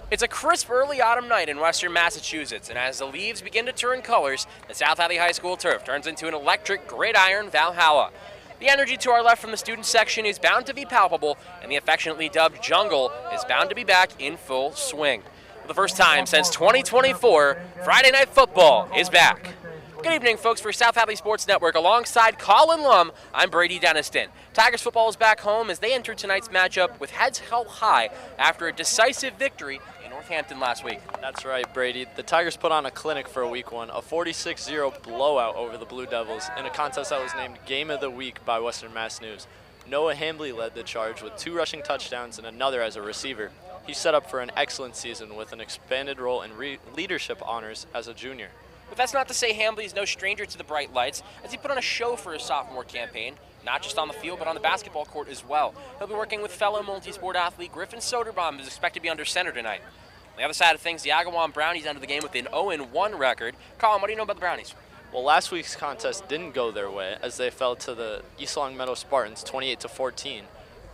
It's a crisp early autumn night in western Massachusetts, and as the leaves begin to turn colors, the South Hadley High School turf turns into an electric gridiron Valhalla. The energy to our left from the student section is bound to be palpable, and the affectionately dubbed jungle is bound to be back in full swing. For the first time since 2024, Friday Night Football is back. Good evening, folks. For South Hadley Sports Network, alongside Colin Lum, I'm Brady Denniston. Tigers football is back home as they enter tonight's matchup with heads held high after a decisive victory in Northampton last week. That's right, Brady. The Tigers put on a clinic for week one, a 46-0 blowout over the Blue Devils in a contest that was named Game of the Week by Western Mass News. Noah Hadley led the charge with 2 rushing touchdowns and another as a receiver. He's set up for an excellent season with an expanded role in leadership honors as a junior. But that's not to say Hadley is no stranger to the bright lights, as he put on a show for his sophomore campaign, not just on the field, but on the basketball court as well. He'll be working with fellow multi-sport athlete Griffin Soderbaum, who's expected to be under center tonight. On the other side of things, the Agawam Brownies entered the game with an 0-1 record. Colin, what do you know about the Brownies? Well, last week's contest didn't go their way as they fell to the East Long Meadow Spartans 28-14.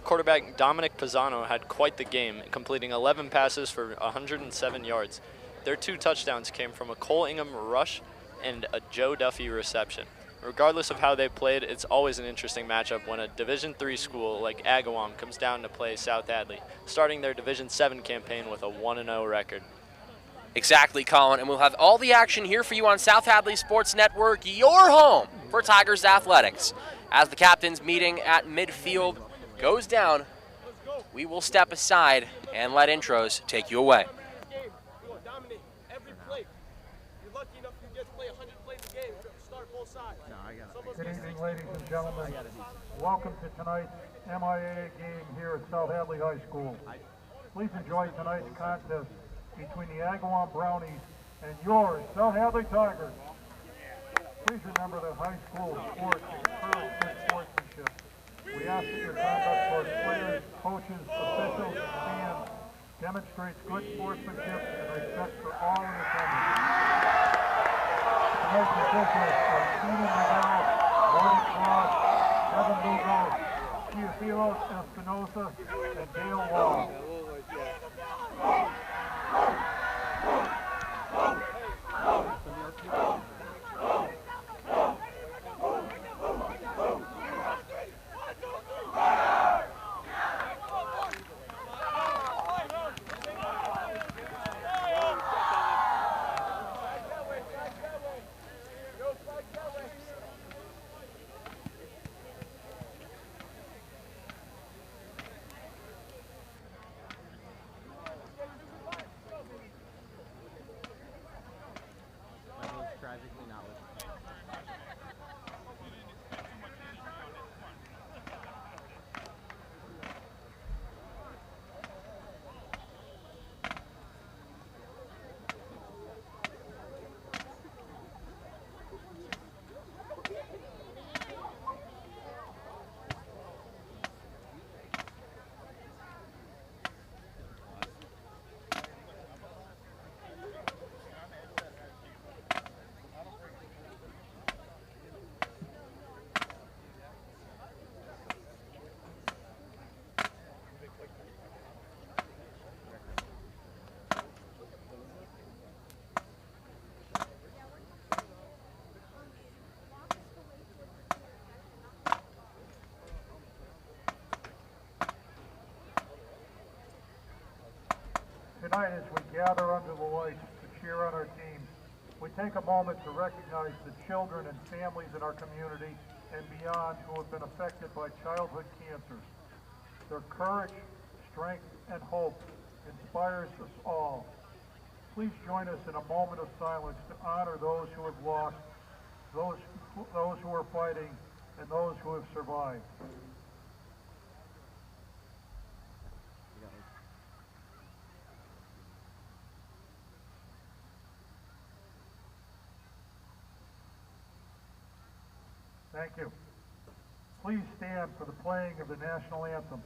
Quarterback Dominic Pisano had quite the game, completing 11 passes for 107 yards. Their 2 touchdowns came from a Cole Ingham rush and a Joe Duffy reception. Regardless of how they played, it's always an interesting matchup when a Division III school like Agawam comes down to play South Hadley, starting their Division VII campaign with a 1-0 record. Exactly, Colin, and we'll have all the action here for you on South Hadley Sports Network, your home for Tigers Athletics. As the captains meeting at midfield goes down, we will step aside and let intros take you away. Good evening, ladies and gentlemen. Welcome to tonight's MIAA game here at South Hadley High School. Please enjoy tonight's contest between the Agawam Brownies and your South Hadley Tigers. Please remember that high school sports encourage good sportsmanship. We ask that your conduct towards players, coaches, officials, and fans demonstrates good sportsmanship and respect for all in attendance. Tonight's officials are Stephen Miguel, Gordon Cross, Kevin Lugo, Teofilos Espinosa, and Dale Wall. Tonight, as we gather under the lights to cheer on our teams, we take a moment to recognize the children and families in our community and beyond who have been affected by childhood cancers. Their courage, strength, and hope inspires us all. Please join us in a moment of silence to honor those who have lost, those who are fighting, and those who have survived. Thank you. Please stand for the playing of the national anthem.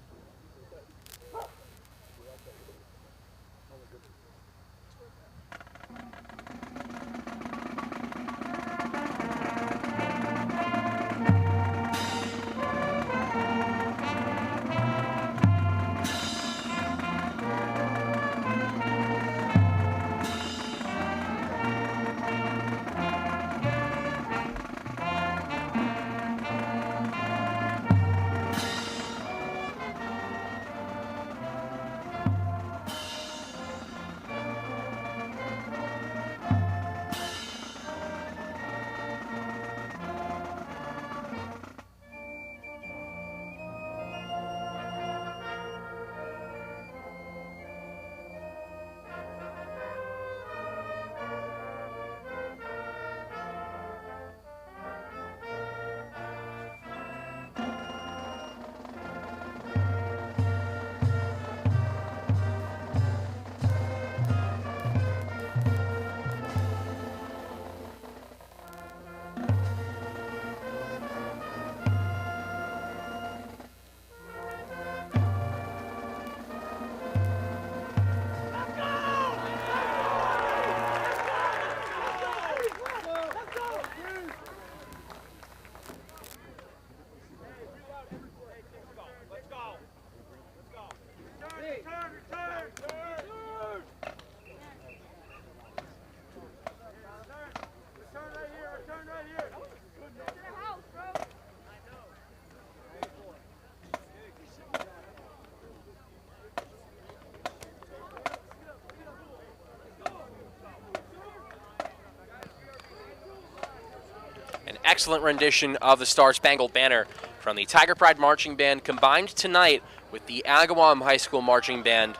excellent rendition of the Star Spangled Banner from the Tiger Pride Marching Band, combined tonight with the Agawam High School Marching Band.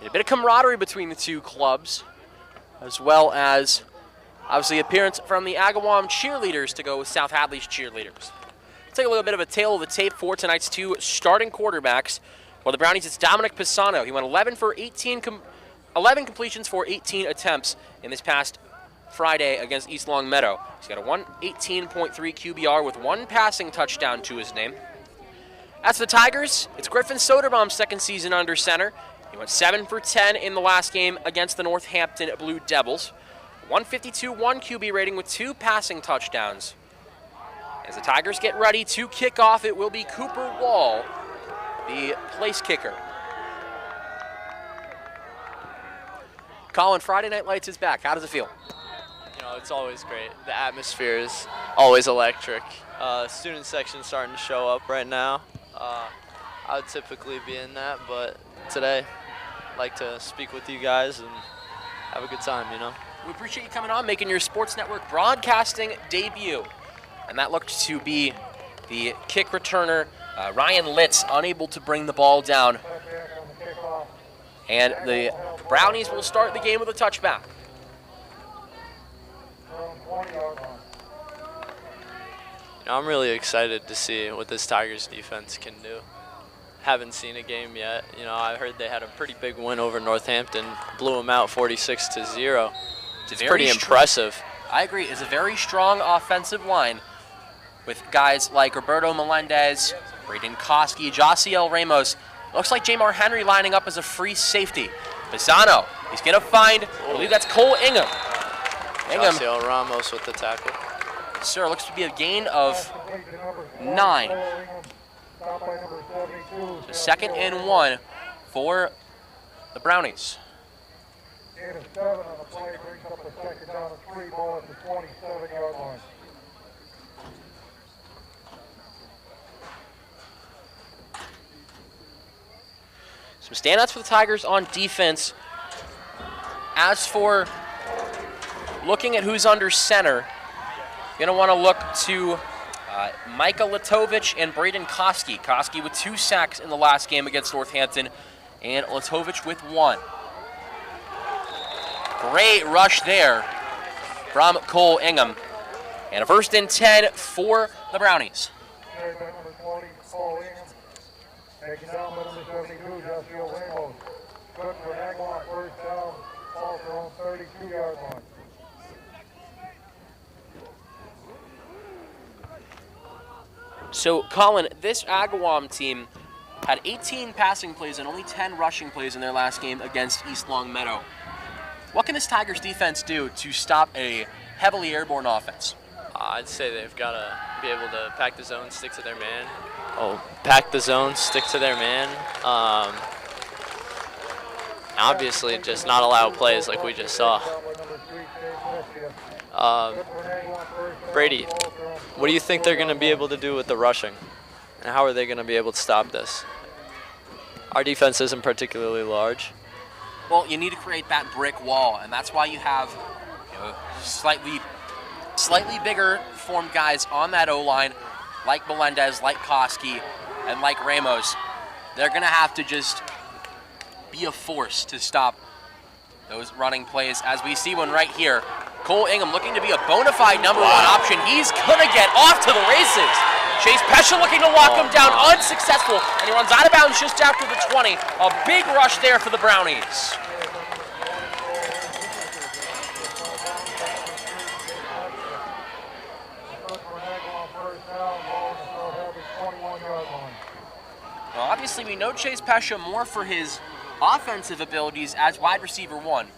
And a bit of camaraderie between the two clubs, as well as obviously appearance from the Agawam cheerleaders to go with South Hadley's cheerleaders. Let's take a little bit of a tail of the tape for tonight's two starting quarterbacks. For the Brownies, it's Dominic Pisano. He went 11 completions for 18 attempts in this past Friday against East Long Meadow. He's got a 118.3 QBR with one passing touchdown to his name. As for the Tigers, it's Griffin Soderbaum's second season under center. He went 7 for 10 in the last game against the Northampton Blue Devils. 152.1 QB rating with two passing touchdowns. As the Tigers get ready to kick off, it will be Cooper Wall, the place kicker. Colin, Friday Night Lights is back. How does it feel? You know, it's always great. The atmosphere is always electric. Student section starting to show up right now. I would typically be in that, but today I'd like to speak with you guys and have a good time, you know. We appreciate you coming on, making your Sports Network broadcasting debut. And that looked to be the kick returner, Ryan Litz, unable to bring the ball down. And the Brownies will start the game with a touchback. I'm really excited to see what this Tigers defense can do. Haven't seen a game yet. You know, I heard they had a pretty big win over Northampton, blew them out 46-0. It's pretty impressive. I agree. It's a very strong offensive line with guys like Roberto Melendez, Braden Koski, Josiel Ramos. Looks like Jamar Henry lining up as a free safety. Pisano, he's going to find, I believe that's Cole Ingham. Josiel Ramos with the tackle. Sir, looks to be a gain of 9. So 2nd and 1 for the Brownies. Gain of 7 on the play brings up a 2nd down and 3 ball at the 27-yard line. Some standouts for the Tigers on defense. As for looking at who's under center, you're going to want to look to Micah Litovich and Braden Koski. Koski with 2 sacks in the last game against Northampton, and Litovich with 1. Great rush there from Cole Ingham. And a 1st and 10 for the Brownies. Number 20, Cole Ingham. Taking down by number 72, Josiel Ramos. Good for Agawam, 1st down, off their own 32-yard line. So, Colin, this Agawam team had 18 passing plays and only 10 rushing plays in their last game against East Long Meadow. What can this Tigers defense do to stop a heavily airborne offense? I'd say they've got to be able to pack the zone, stick to their man. Pack the zone, stick to their man. Obviously, just not allow plays like we just saw. Brady, what do you think they're going to be able to do with the rushing? And how are they going to be able to stop this? Our defense isn't particularly large. Well, you need to create that brick wall, and that's why you have slightly bigger formed guys on that O-line, like Melendez, like Koski, and like Ramos. They're going to have to just be a force to stop those running plays, as we see one right here. Cole Ingham looking to be a bona fide number 1 option. He's going to get off to the races. Chase Pesha looking to lock him down, unsuccessful, and he runs out of bounds just after the 20. A big rush there for the Brownies. Well, obviously, we know Chase Pesha more for his offensive abilities as wide receiver 1.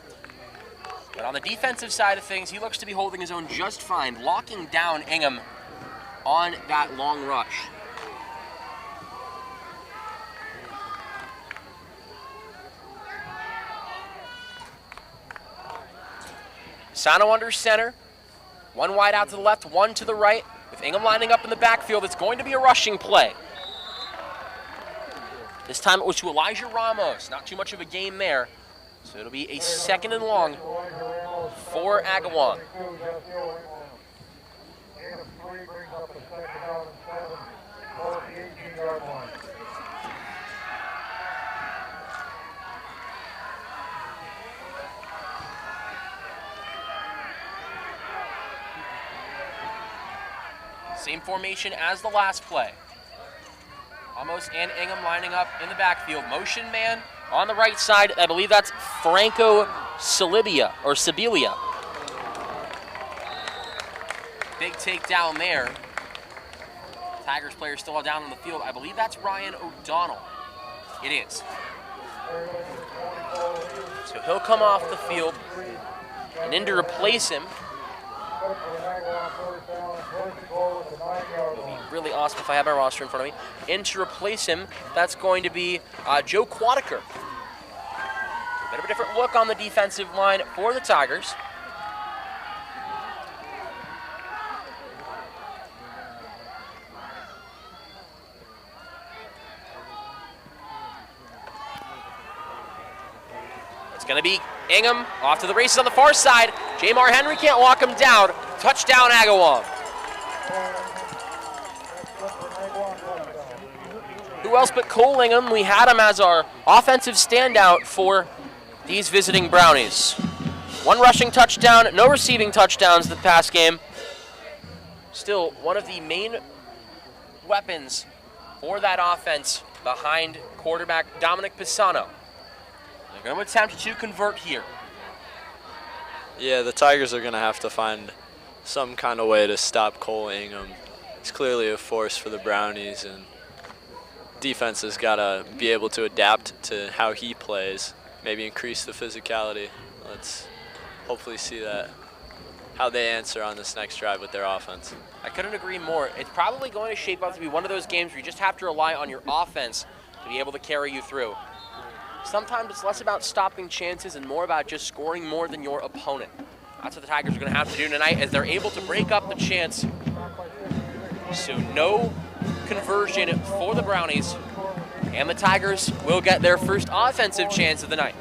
But on the defensive side of things, he looks to be holding his own just fine, locking down Ingham on that long rush. Sano under center. 1 wide out to the left, 1 to the right. With Ingham lining up in the backfield, it's going to be a rushing play. This time it was to Elijah Ramos. Not too much of a game there. So it'll be a 2nd and long for Agawam. brings up a second down and 7. Ball at the 18-yard line. Same formation as the last play. Amos and Ingham lining up in the backfield. Motion man on the right side. I believe that's Franco Sibilia. Big takedown there. Tigers player still down on the field. I believe that's Ryan O'Donnell. It is. So he'll come off the field, and in to replace him. It would be really awesome if I had my roster in front of me. In to replace him, that's going to be Joe Quatiker. A bit of a different look on the defensive line for the Tigers. It's going to be Ingham off to the races on the far side. Jamar Henry can't walk him down. Touchdown, Agawam. Who else but Cole Ingham? We had him as our offensive standout for these visiting Brownies. 1 rushing touchdown, no receiving touchdowns the past game. Still one of the main weapons for that offense behind quarterback Dominic Pisano. They're going to attempt to convert here. Yeah, the Tigers are going to have to find some kind of way to stop Cole Ingham. He's clearly a force for the Brownies, and defense has got to be able to adapt to how he plays, maybe increase the physicality. Let's hopefully see that, how they answer on this next drive with their offense. I couldn't agree more. It's probably going to shape up to be one of those games where you just have to rely on your offense to be able to carry you through. Sometimes it's less about stopping chances and more about just scoring more than your opponent. That's what the Tigers are going to have to do tonight as they're able to break up the chance. So no conversion for the Brownies, and the Tigers will get their first offensive chance of the night.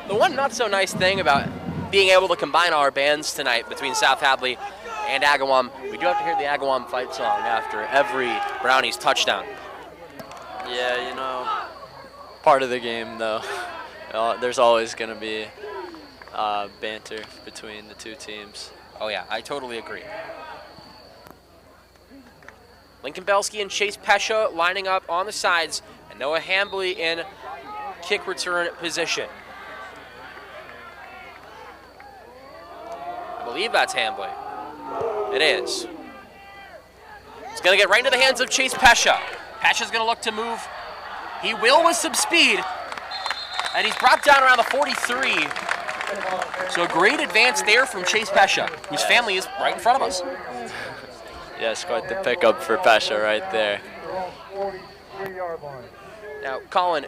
The one not so nice thing about being able to combine our bands tonight between South Hadley and Agawam, we do have to hear the Agawam fight song after every Brownies touchdown. Yeah, you know, part of the game though. There's always going to be banter between the two teams. Oh yeah, I totally agree. Lincoln Belsky and Chase Pesha lining up on the sides, and Noah Hambley in kick return position. I believe that's Hambley. It is. It's going to get right into the hands of Chase Pesha. Pesha's going to look to move. He will with some speed. And he's brought down around the 43. So a great advance there from Chase Pesha, whose family is right in front of us. Yes, quite the pickup for Pesha right there. Now, Colin,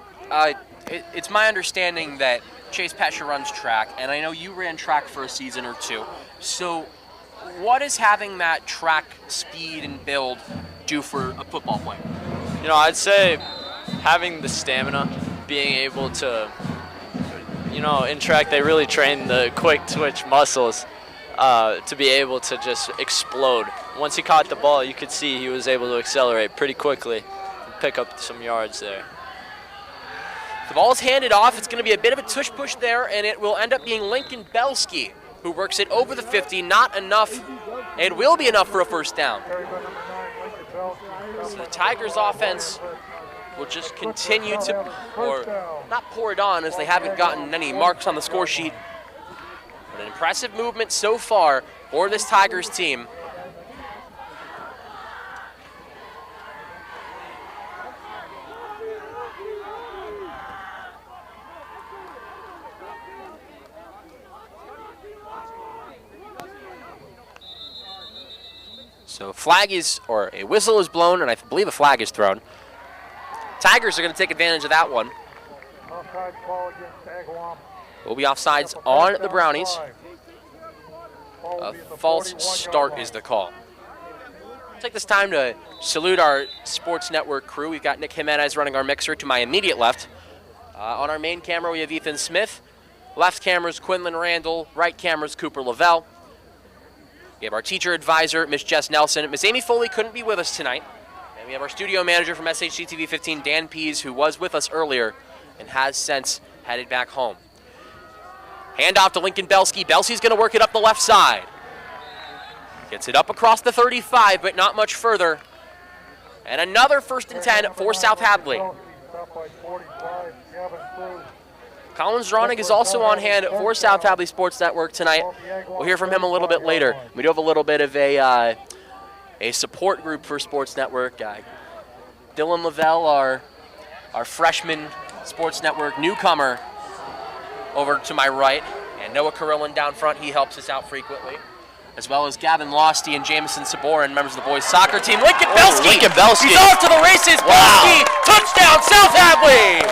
it's my understanding that Chase Pesha runs track, and I know you ran track for a season or two. So what is having that track speed and build do for a football player? You know, I'd say having the stamina, being able to, you know, in track they really train the quick twitch muscles to be able to just explode. Once he caught the ball, you could see he was able to accelerate pretty quickly and pick up some yards there. The ball is handed off. It's going to be a bit of a tush-push there, and it will end up being Lincoln Belsky who works it over the 50. Not enough. It will be enough for a first down. So the Tigers' offense will just continue to, or not pour it on, as they haven't gotten any marks on the score sheet. But an impressive movement so far for this Tigers team. So a flag is, or a whistle is blown, and I believe a flag is thrown. Tigers are going to take advantage of that one. Offside call against Agawam. Will be offsides on the Brownies. Ball will A be at the false 41-yard start line. is the call. Take this time to salute our Sports Network crew. We've got Nick Jimenez running our mixer to my immediate left. On our main camera, we have Ethan Smith. Left camera's Quinlan Randall. Right camera's Cooper Lavelle. We have our teacher advisor, Miss Jess Nelson. Miss Amy Foley couldn't be with us tonight. And we have our studio manager from SHCTV 15, Dan Pease, who was with us earlier and has since headed back home. Hand off to Lincoln Belsky. Belsky's going to work it up the left side. Gets it up across the 35, but not much further. And another 1st and 10 for South Hadley. Stopped by 45, Gavin Cruz. Collins Ronnig is also on hand for South Hadley Sports Network tonight. We'll hear from him a little bit later. We do have a little bit of a support group for Sports Network. Dylan Lavelle, our freshman Sports Network newcomer, over to my right. And Noah Carillon down front, he helps us out frequently. As well as Gavin Losty and Jamison Saborin, members of the boys soccer team. Lincoln Belsky! Lincoln Belsky. He's off to the races. Wow. Belsky! Touchdown, South Hadley!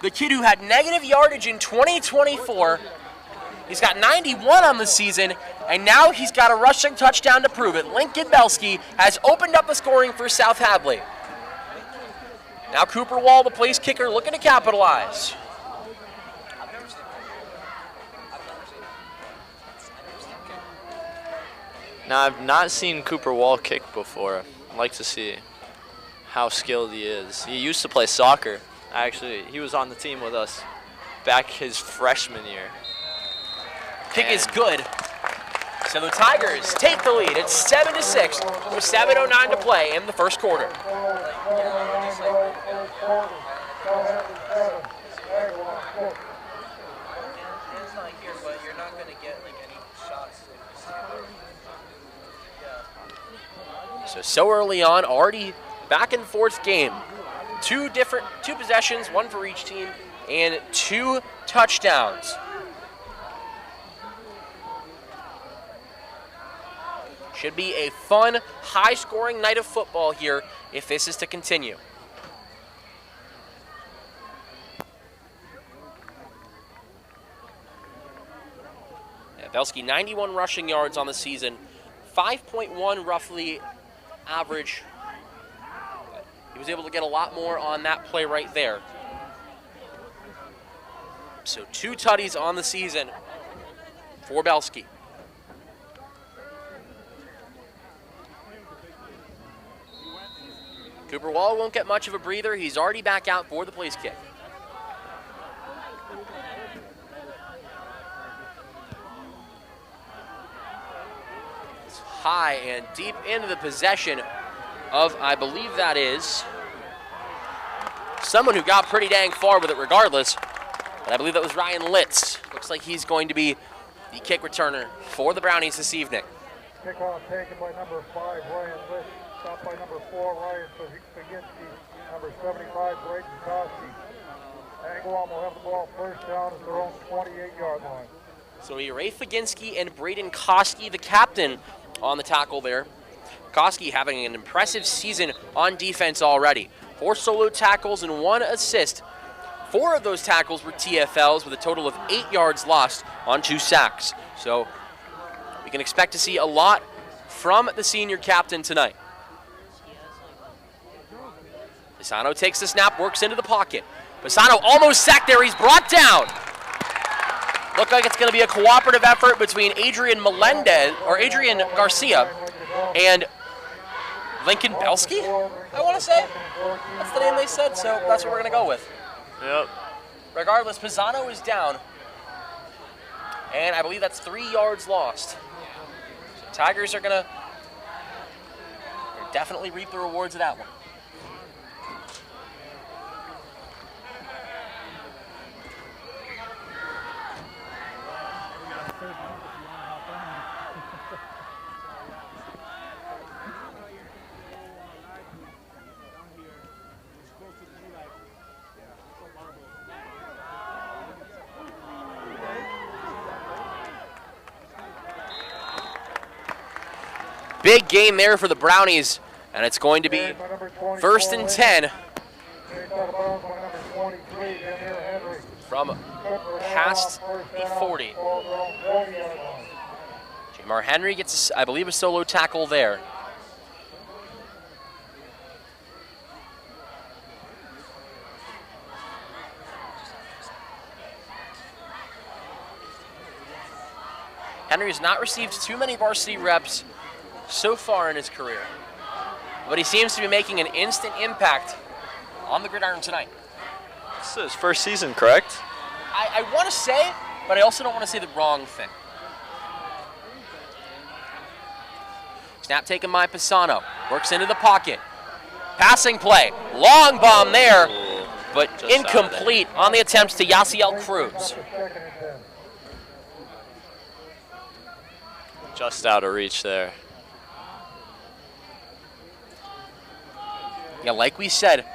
The kid who had negative yardage in 2024, he's got 91 on the season, and now he's got a rushing touchdown to prove it. Lincoln Belsky has opened up the scoring for South Hadley. Now Cooper Wall, the place kicker, looking to capitalize. Now, I've not seen Cooper Wall kick before. I'd like to see how skilled he is. He used to play soccer. Actually, he was on the team with us back his freshman year. Kick is good. So the Tigers take the lead. It's 7-6 with 7:09 to play in the first quarter. So early on, already back and forth game. Two possessions, one for each team, and 2 touchdowns. Should be a fun, high-scoring night of football here if this is to continue. Yeah, Belsky, 91 rushing yards on the season, 5.1 roughly average. He was able to get a lot more on that play right there. So 2 tutties on the season for Belsky. Cooper Wall won't get much of a breather. He's already back out for the place kick. It's high and deep into the possession of, I believe that is, someone who got pretty dang far with it regardless. But I believe that was Ryan Litz. Looks like he's going to be the kick returner for the Brownies this evening. Kickoff taken by number 5, Ryan Litz. Stopped by number 4, Ryan Faginski. Number 75, Braden Koski. Agawam will have the ball first down at their own 28-yard line. So Ray Faginski and Braden Koski, the captain, on the tackle there. Koski having an impressive season on defense already. 4 solo tackles and 1 assist. 4 of those tackles were TFLs with a total of 8 yards lost on 2 sacks. So we can expect to see a lot from the senior captain tonight. Pisano takes the snap, works into the pocket. Pisano almost sacked there. He's brought down. Look like it's going to be a cooperative effort between Adrian Garcia and Lincoln Belsky, I want to say. That's the name they said, so that's what we're going to go with. Yep. Regardless, Pisano is down. And I believe that's 3 yards lost. So Tigers are going to definitely reap the rewards of that one. Big game there for the Brownies, and it's going to be 1st and 10 from past the 40. Jamar Henry gets, I believe, a solo tackle there. Henry has not received too many varsity reps so far in his career, but he seems to be making an instant impact on the gridiron tonight. This is his first season, correct? I want to say, but I also don't want to say the wrong thing. Snap taken by Pisano, works into the pocket. Passing play, long bomb there, but incomplete on the attempts to Yasiel Cruz. Just out of reach there. Yeah, like we said,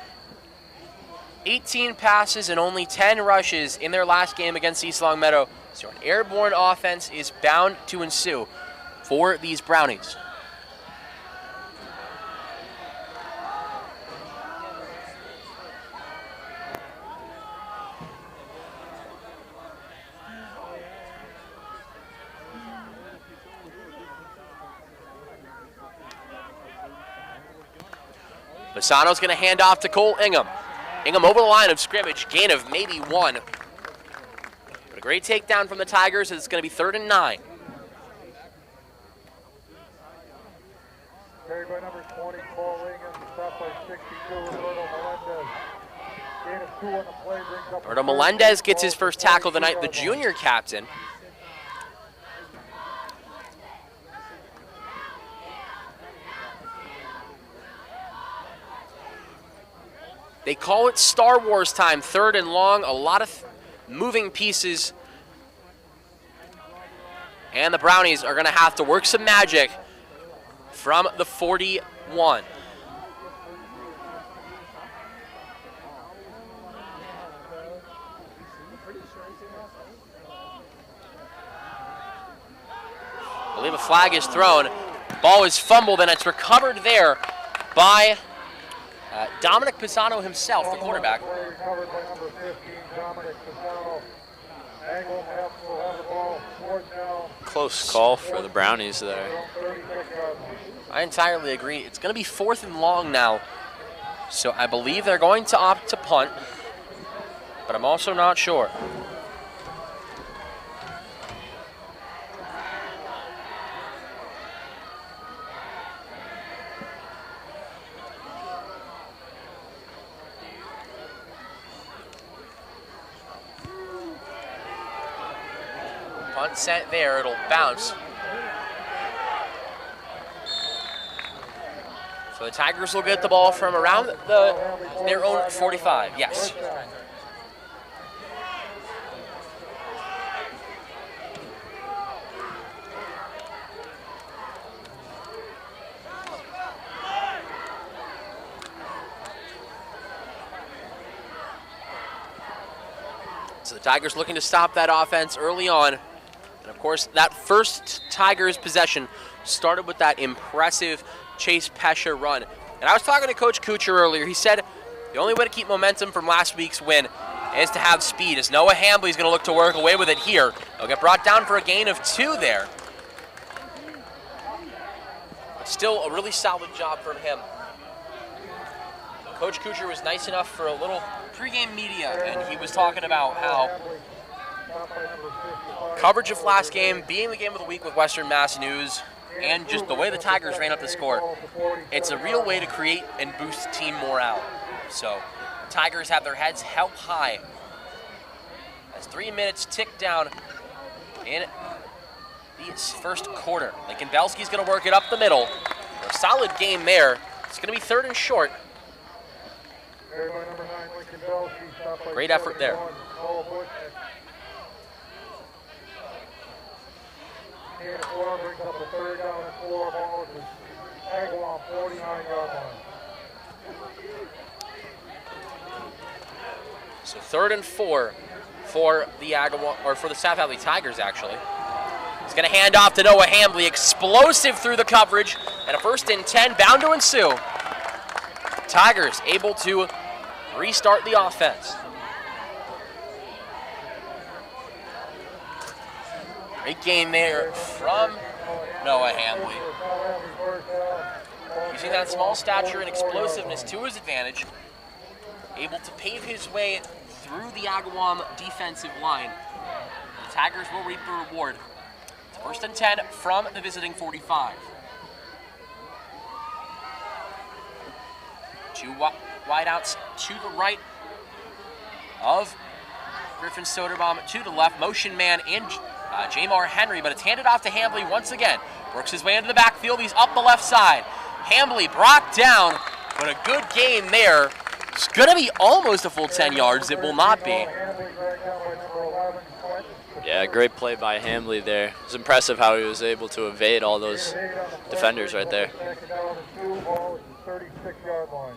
18 passes and only 10 rushes in their last game against East Longmeadow. So an airborne offense is bound to ensue for these Brownies. Pisano's going to hand off to Cole Ingham. Ingham over the line of scrimmage, gain of maybe 1. But a great takedown from the Tigers. It's going to be 3rd and 9. Carried by number 20, Cole Ingham, stopped by 62, Roberto Melendez. Gain of 2 on the play, brings up. Roberto Melendez gets his first tackle of the night, the junior captain. They call it Star Wars time, 3rd and long, a lot of moving pieces. And the Brownies are going to have to work some magic from the 41. I believe a flag is thrown. Ball is fumbled and it's recovered there by Dominic Pisano himself, the quarterback. Recovered by number 15, Dominic Pisano. Agawam will have the ball, 4th down. Close call for the Brownies there. I entirely agree. It's going to be 4th and long now. So I believe they're going to opt to punt, but I'm also not sure. Punt set there, it'll bounce. So the Tigers will get the ball from around their own 45, yes. So the Tigers looking to stop that offense early on. And of course, that first Tigers possession started with that impressive Chase Pesha run. And I was talking to Coach Kuchar earlier. He said the only way to keep momentum from last week's win is to have speed. As Noah Hambly's going to look to work away with it here. He'll get brought down for a gain of 2 there. But still a really solid job from him. Coach Kuchar was nice enough for a little pregame media, and he was talking about how coverage of last game, being the game of the week with Western Mass News, and just the way the Tigers ran up the score, it's a real way to create and boost team morale. So the Tigers have their heads held high as 3 minutes tick down in the first quarter. Lincoln Belsky's going to work it up the middle. A solid game there. It's going to be 3rd and short. Great effort there. And 4 brings up a 3rd down and 4 ball to Agawam 49-yard line. So 3rd and 4 for the Agawam, or for the South Hadley Tigers actually. He's going to hand off to Noah Hambly, explosive through the coverage, and a 1st and 10 bound to ensue. Tigers able to restart the offense. Great game there from Noah Hadley. Using that small stature and explosiveness to his advantage, able to pave his way through the Agawam defensive line. The Tigers will reap the reward. It's 1st and 10 from the visiting 45. Two wideouts to the right of Griffin Soderbaum, to the left. Motion man in Jamar Henry, but it's handed off to Hambley once again. Works his way into the backfield. He's up the left side. Hambley brought down, but a good game there. It's going to be almost a full 10 yards. It will not be. Yeah, great play by Hambley there. It was impressive how he was able to evade all those defenders right there. 36-yard line.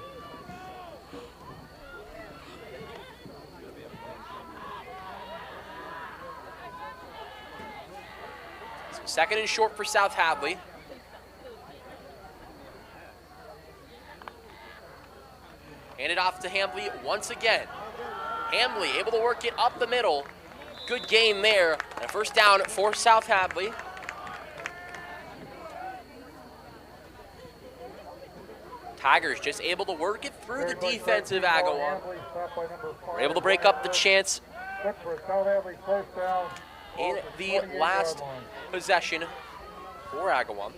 So 2nd and short for South Hadley. Handed off to Hambley once again. Hambley able to work it up the middle. Good game there. And a 1st down for South Hadley. Tigers just able to work it through the defensive Agawam. We're able to break up the chance in the last possession for Agawam.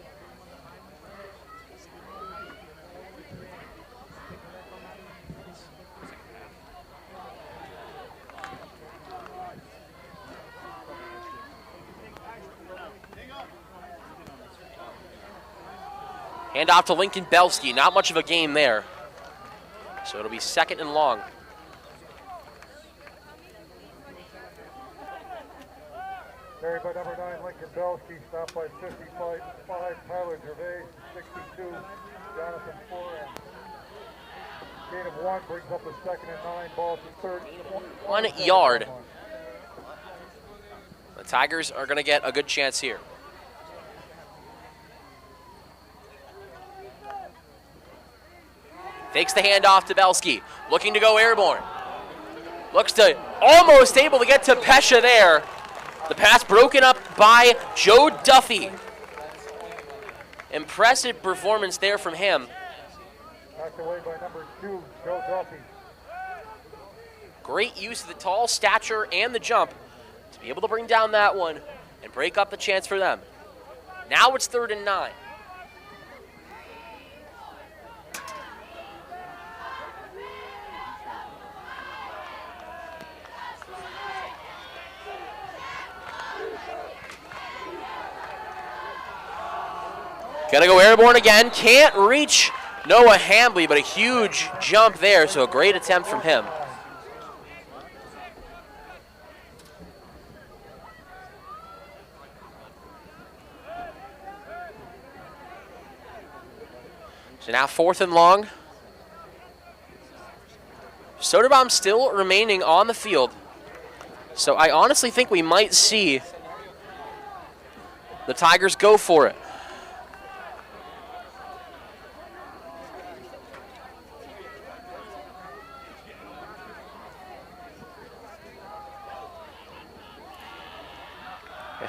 Hand off to Lincoln Belsky. Not much of a game there. So it'll be 2nd and long. Carried by number 9, Lincoln Belsky. Stopped by 55, Tyler Gervais. 62, Jonathan Foran. Gain of 1 brings up the 2nd and 9. Ball to 3rd. 1 yard. The Tigers are going to get a good chance here. Takes the handoff to Belsky, looking to go airborne. Looks to almost able to get to Pesha there. The pass broken up by Joe Duffy. Impressive performance there from him. Knocked away by number 2, Joe Duffy. Great use of the tall stature and the jump to be able to bring down that one and break up the chance for them. Now it's 3rd and 9. Gonna go airborne again. Can't reach Noah Hambley, but a huge jump there, so a great attempt from him. So now 4th and long. Soderbaum still remaining on the field. So I honestly think we might see the Tigers go for it.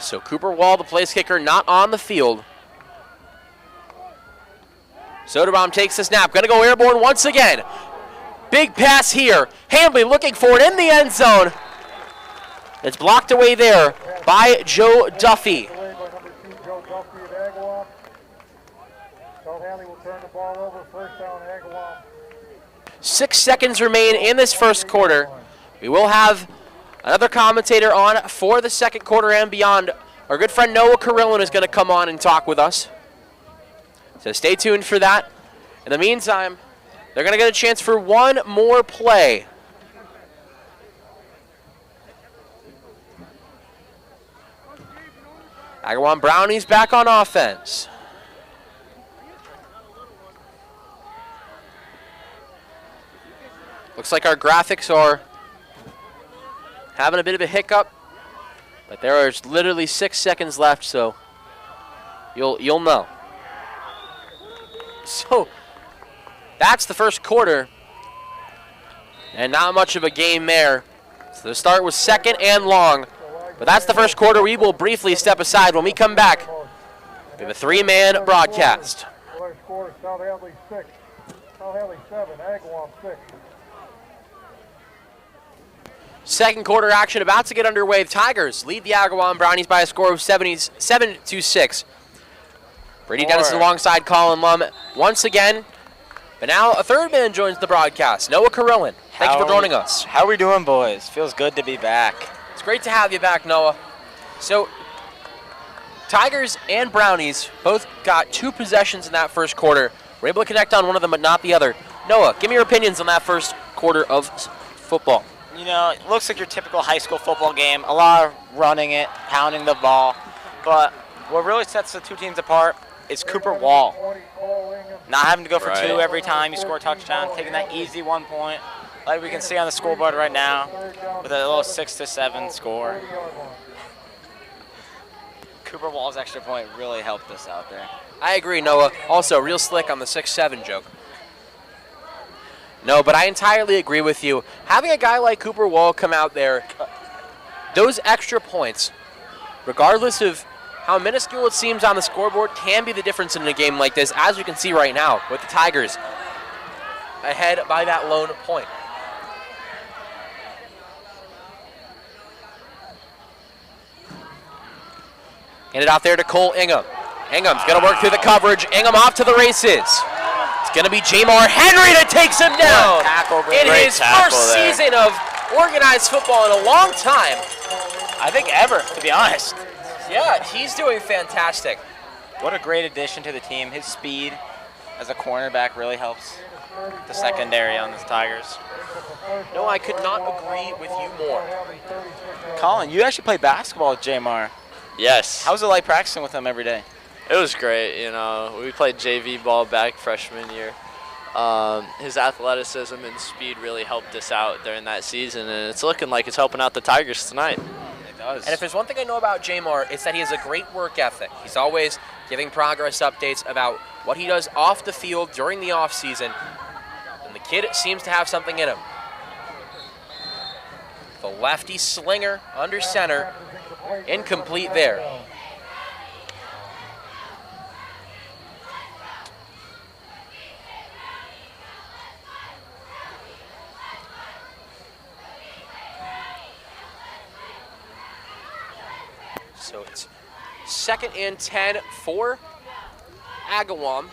So Cooper Wall, the place kicker, not on the field. Soderbaum takes the snap. Going to go airborne once again. Big pass here. Hambley looking for it in the end zone. It's blocked away there by Joe Duffy. 6 seconds remain in this first quarter. We will have another commentator on for the second quarter and beyond. Our good friend Noah Carillon is going to come on and talk with us. So stay tuned for that. In the meantime, they're going to get a chance for one more play. Agawam Brownies back on offense. Looks like our graphics are having a bit of a hiccup, but there is literally 6 seconds left, so you'll know. So that's the first quarter, and not much of a game there. So the start was 2nd and long But that's the first quarter. We will briefly step aside. When we come back, we have a three-man broadcast. Score South Hadley 6, South Hadley 7, Agawam 6. Second quarter action about to get underway. The Tigers lead the Agawam Brownies by a score of 7-6. Brady Dennis alongside Colin Lum once again. But now a third man joins the broadcast, Noah Carillon. Thank you for joining us. How are we doing, boys? Feels good to be back. It's great to have you back, Noah. So, Tigers and Brownies both got 2 possessions in that first quarter. We're able to connect on one of them, but not the other. Noah, give me your opinions on that first quarter of football. You know, it looks like your typical high school football game. A lot of running it, pounding the ball. But what really sets the two teams apart is Cooper Wall. Not having to go for 2 every time you score a touchdown, taking that easy 1 point, like we can see on the scoreboard right now, with a little 6-7 score. Cooper Wall's extra point really helped us out there. I agree, Noah. Also, real slick on the 6-7 joke. No, but I entirely agree with you. Having a guy like Cooper Wall come out there, those extra points, regardless of how minuscule it seems on the scoreboard, can be the difference in a game like this, as you can see right now with the Tigers ahead by that lone point. Handed out there to Cole Ingham. Ingham's going to work through the coverage. Ingham off to the races. It's going to be Jamar Henry that takes him down in his first season of organized football in a long time. I think ever, to be honest. Yeah, he's doing fantastic. What a great addition to the team. His speed as a cornerback really helps the secondary on the Tigers. No, I could not agree with you more. Colin, you actually play basketball with Jamar. Yes. How's it like practicing with him every day? It was great, you know. We played JV ball back freshman year. His athleticism and speed really helped us out during that season, and it's looking like it's helping out the Tigers tonight. It does. And if there's one thing I know about Jamar, it's that he has a great work ethic. He's always giving progress updates about what he does off the field during the off season, and the kid seems to have something in him. The lefty slinger under center, incomplete there. So it's 2nd and 10 for Agawam.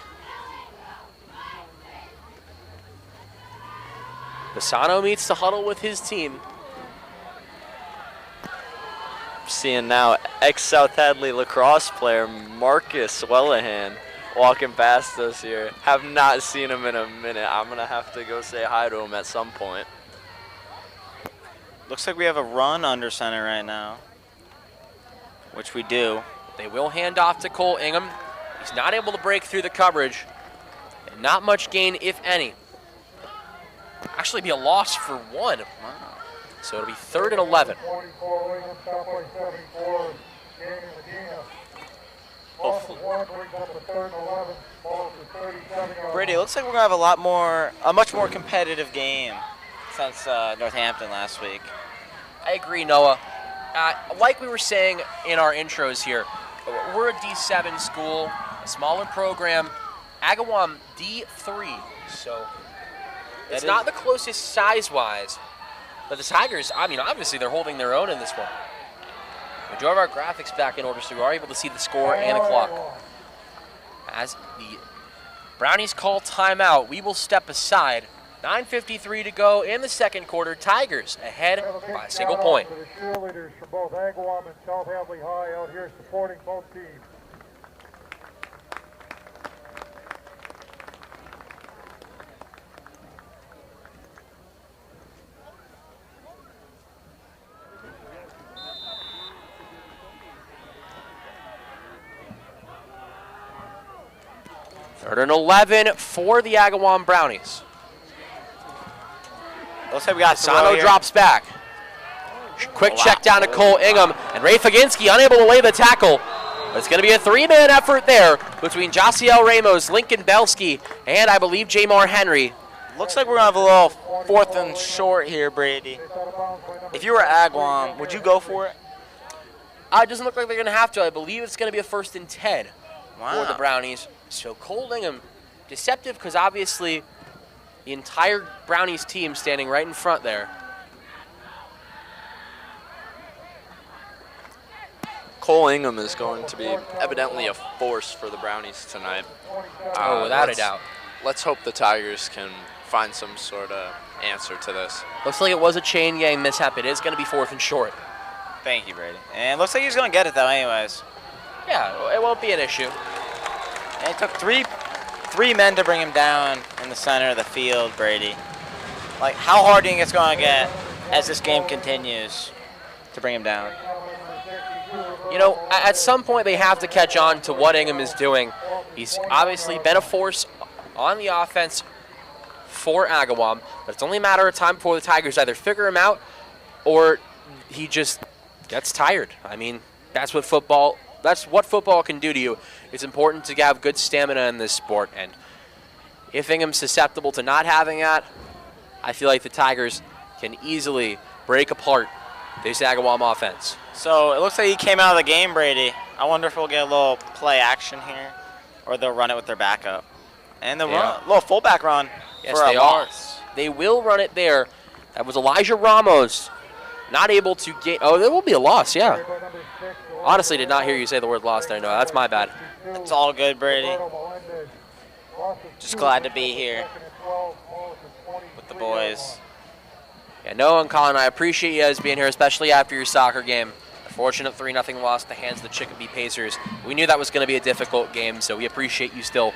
Bassano meets the huddle with his team. Seeing now ex-South Hadley lacrosse player Marcus Wellahan walking past us here. Have not seen him in a minute. I'm going to have to go say hi to him at some point. Looks like we have a run under center right now, which we do. They will hand off to Cole Ingham. He's not able to break through the coverage. And not much gain, if any. Actually be a loss for 1. Wow. So it'll be 3rd and 11. Brady, it looks like we're gonna have a much more competitive game since Northampton last week. I agree, Noah. Like we were saying in our intros here, we're a D7 school, a smaller program. Agawam D3, so it's not the closest size-wise. But the Tigers, I mean, obviously they're holding their own in this one. We do have our graphics back in order, so we are able to see the score and the clock. As the Brownies call timeout, we will step aside. 9:53 to go in the second quarter. Tigers ahead by a single point. The cheerleaders from both Agawam and South Hadley High out here supporting both teams. Third and 11 for the Agawam Brownies. Looks like we got Sano drops back. Quick check down to Cole Ingham, and Ray Faginski unable to lay the tackle. But it's going to be a 3-man effort there between Josiel Ramos, Lincoln Belsky, and I believe Jamar Henry. Looks like we're going to have a little 4th and short here, Brady. If you were Agawam, would you go for it? It doesn't look like they're going to have to. I believe it's going to be a 1st and 10 for the Brownies. So Cole Ingham, deceptive because obviously the entire Brownies team standing right in front there. Cole Ingham is going to be evidently a force for the Brownies tonight. Without a doubt. Let's hope the Tigers can find some sort of answer to this. Looks like it was a chain gang mishap. It is going to be 4th and short. Thank you, Brady. And it looks like he's going to get it, though, anyways. Yeah, it won't be an issue. And it took three men to bring him down in the center of the field, Brady. Like, how hard do you think it's going to get as this game continues to bring him down? You know, at some point they have to catch on to what Ingham is doing. He's obviously been a force on the offense for Agawam, but it's only a matter of time before the Tigers either figure him out or he just gets tired. I mean, that's what football can do to you. It's important to have good stamina in this sport, and if Ingham's susceptible to not having that, I feel like the Tigers can easily break apart this Agawam offense. So it looks like he came out of the game, Brady. I wonder if we'll get a little play action here, or they'll run it with their backup. And they'll run a little fullback run yes, for a they loss. Are. They will run it there. That was Elijah Ramos not able to get. Oh, there will be a loss, yeah. Honestly, did not hear you say the word loss there. No, that's my bad. It's all good, Brady. Just glad to be here with the boys. Yeah, Noah and Colin, I appreciate you guys being here, especially after your soccer game. A fortunate 3-0 loss at the hands of the Chicopee Pacers. We knew that was going to be a difficult game, so we appreciate you still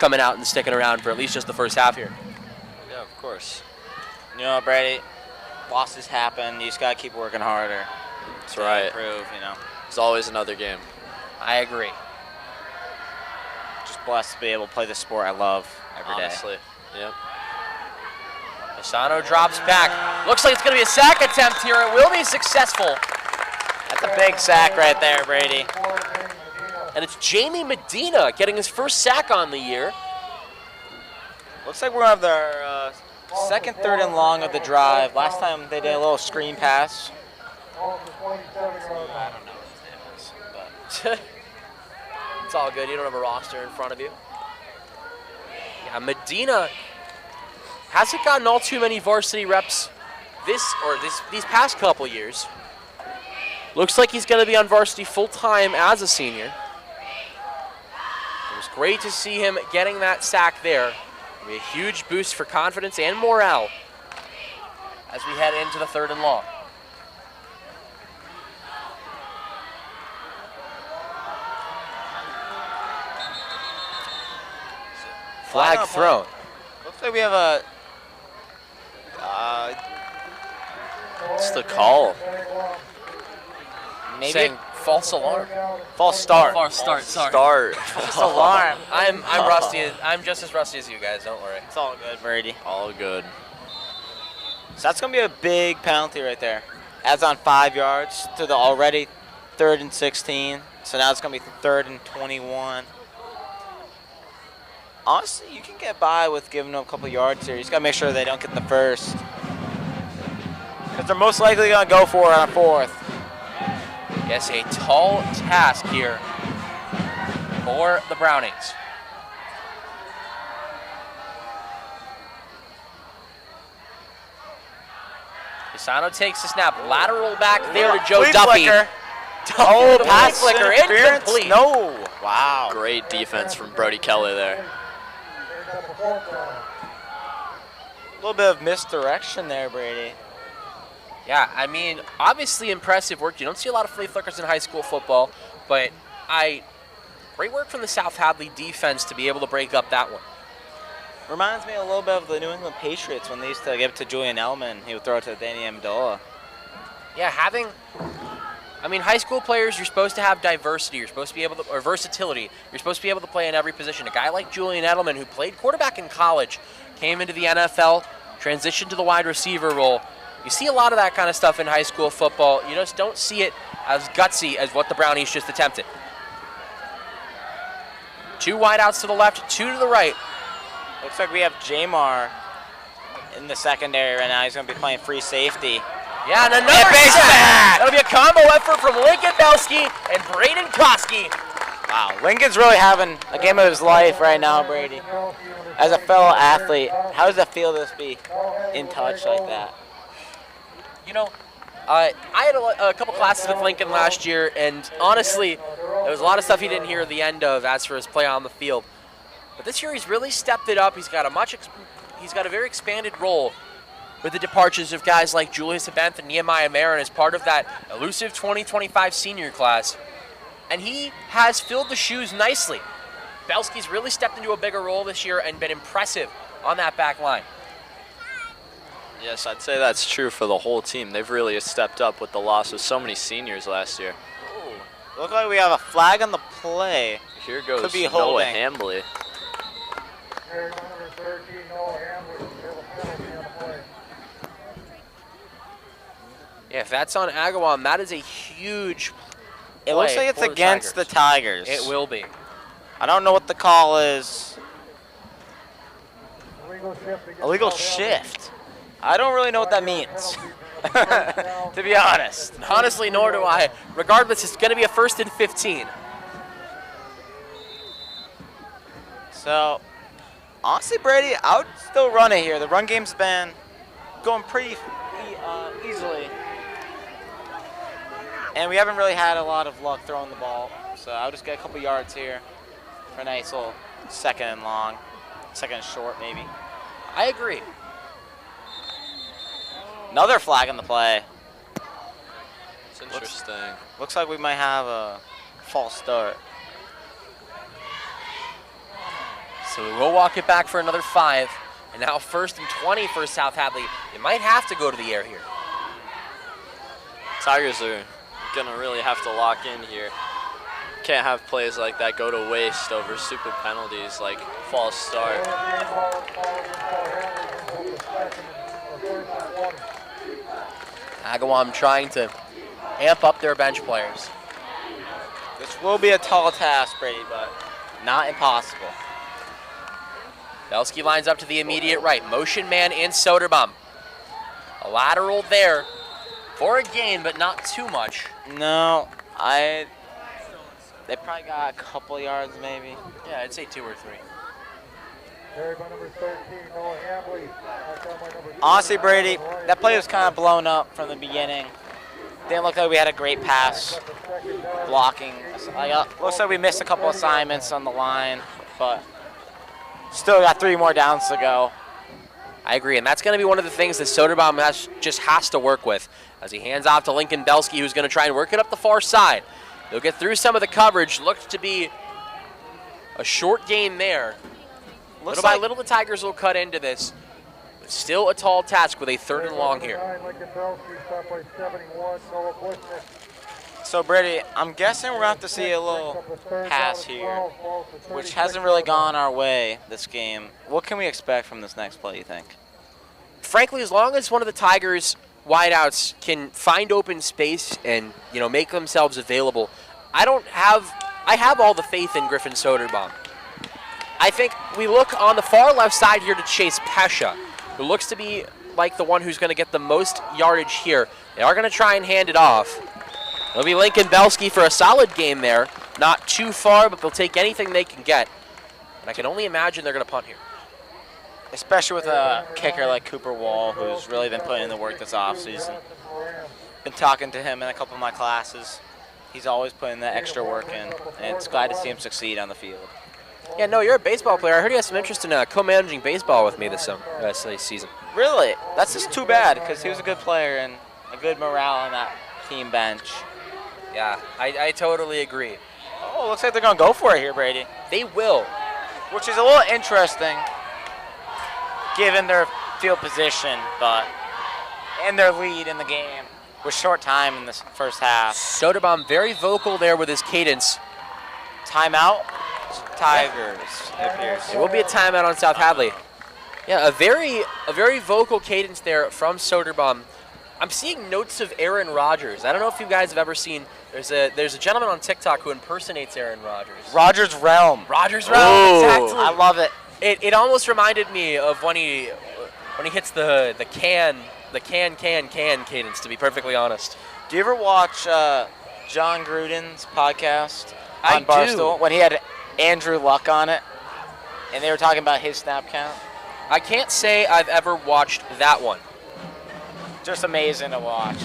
coming out and sticking around for at least just the first half here. Yeah, of course. You know, Brady, losses happen. You just got to keep working harder. That's right. Improve, you know. It's always another game. I agree. Just blessed to be able to play the sport I love every day. Honestly, yep. Pisano drops back. Looks like it's going to be a sack attempt here. It will be successful. That's a big sack right there, Brady. And it's Jamie Medina getting his first sack on the year. Looks like we're going to have their second, third, and long of the drive. Last time they did a little screen pass. I don't know what his name is, but It's all good. You don't have a roster in front of you. Yeah, Medina hasn't gotten all too many varsity reps these past couple years. Looks like he's going to be on varsity full-time as a senior. It was great to see him getting that sack there. It'll be a huge boost for confidence and morale as we head into the 3rd and long. Flag thrown. Looks like we have a... What's the call? maybe Saying false alarm. false start. False start, sorry. False alarm. I'm rusty. I'm just as rusty as you guys, don't worry. It's all good, Brady. All good. So that's going to be a big penalty right there. Adds on 5 yards to the already 3rd and 16. So now it's going to be 3rd and 21. Honestly, you can get by with giving them a couple yards here. You just got to make sure they don't get the first. Because they're most likely going to go for it on a 4th. Yes, a tall task here for the Brownings. Pisano takes the snap. Lateral back there to Joe Duffy. Flicker. Oh, Pass flicker. interference? Incomplete. No. Wow. Great defense from Brody Kelly there. A little bit of misdirection there, Brady. Yeah, I mean, obviously impressive work. You don't see a lot of flea flickers in high school football, but great work from the South Hadley defense to be able to break up that one. Reminds me a little bit of the New England Patriots when they used to give it to Julian Edelman. He would throw it to Danny Amendola. Yeah, high school players, you're supposed to have diversity. You're supposed to be able to, or versatility. You're supposed to be able to play in every position. A guy like Julian Edelman, who played quarterback in college, came into the NFL, transitioned to the wide receiver role. You see a lot of that kind of stuff in high school football. You just don't see it as gutsy as what the Brownies just attempted. 2 wideouts to the left, 2 to the right. Looks like we have Jamar in the secondary right now. He's going to be playing free safety. Yeah, and another base sack. back. That'll be a combo effort from Lincoln Belsky and Braden Koski. Wow, Lincoln's really having a game of his life right now, Brady. As a fellow athlete, how does it feel to just be in touch like that? You know, I had a couple classes with Lincoln last year, and honestly, there was a lot of stuff he didn't hear at the end of as for his play on the field. But this year, he's really stepped it up. He's got a very expanded role with the departures of guys like Julius Abenth and Nehemiah Marin as part of that elusive 2025 senior class. And he has filled the shoes nicely. Belsky's really stepped into a bigger role this year and been impressive on that back line. Yes, I'd say that's true for the whole team. They've really stepped up with the loss of so many seniors last year. Ooh. Look like we have a flag on the play. Here goes Could be Noah holding. Hambley. Yeah, if that's on Agawam, that is a huge play. It looks like it's for against the Tigers. It will be. I don't know what the call is. Illegal shift. I don't really know what that means, to be honest. Honestly, nor do I. Regardless, it's going to be a 1st and 15. So, honestly, Brady, I would still run it here. The run game's been going pretty easily. And we haven't really had a lot of luck throwing the ball. So I'll just get a couple yards here for a nice little second and long, second and short maybe. I agree. Another flag on the play. It's interesting. Looks like we might have a false start. So we will walk it back for another 5. And now 1st and 20 for South Hadley. They might have to go to the air here. Tigers are going to really have to lock in here. Can't have plays like that go to waste over stupid penalties like false start. Agawam trying to amp up their bench players. This will be a tall task, Brady, but not impossible. Belsky lines up to the immediate right. Motion man in Soderbaum. A lateral there for a gain, but not too much. No, they probably got a couple yards maybe. Yeah, I'd say 2 or 3. Honestly, Brady, that play was kind of blown up from the beginning. Didn't look like we had a great pass blocking. Looks like we missed a couple assignments on the line, but still got 3 more downs to go. I agree, and that's going to be one of the things that Soderbaum has to work with as he hands off to Lincoln Belsky, who's going to try and work it up the far side. They'll get through some of the coverage. Looks to be a short gain there. Little by little, the Tigers will cut into this. But still a tall task with a 3rd and long here. So, Brady, I'm guessing we're going to have to see a little pass here, which hasn't really gone our way this game. What can we expect from this next play, you think? Frankly, as long as one of the Tigers' wideouts can find open space and make themselves available, I have all the faith in Griffin Soderbaum. I think we look on the far left side here to Chase Pesha, who looks to be like the one who's going to get the most yardage here. They are going to try and hand it off. It'll be Lincoln Belsky for a solid game there. Not too far, but they'll take anything they can get. And I can only imagine they're going to punt here. Especially with a kicker like Cooper Wall, who's really been putting in the work this offseason. Been talking to him in a couple of my classes. He's always putting that extra work in, and it's glad to see him succeed on the field. Yeah, no, you're a baseball player. I heard you have some interest in co-managing baseball with me this season. Really? That's just too bad, because he was a good player and a good morale on that team bench. Yeah, I totally agree. Oh, looks like they're going to go for it here, Brady. They will. Which is a little interesting, given their field position, and their lead in the game with short time in this first half. Soderbaum very vocal there with his cadence. Timeout, Tigers, it appears. It will be a timeout on South Hadley. Yeah, a very vocal cadence there from Soderbaum. I'm seeing notes of Aaron Rodgers. I don't know if you guys have ever seen. There's a gentleman on TikTok who impersonates Aaron Rodgers. Rodgers Realm. Rodgers Realm. Exactly. I love it. It almost reminded me of when he hits the can the can cadence, to be perfectly honest. Do you ever watch John Gruden's podcast I on Barstool do. when he had Andrew Luck on it, and they were talking about his snap count? I can't say I've ever watched that one. Just amazing to watch.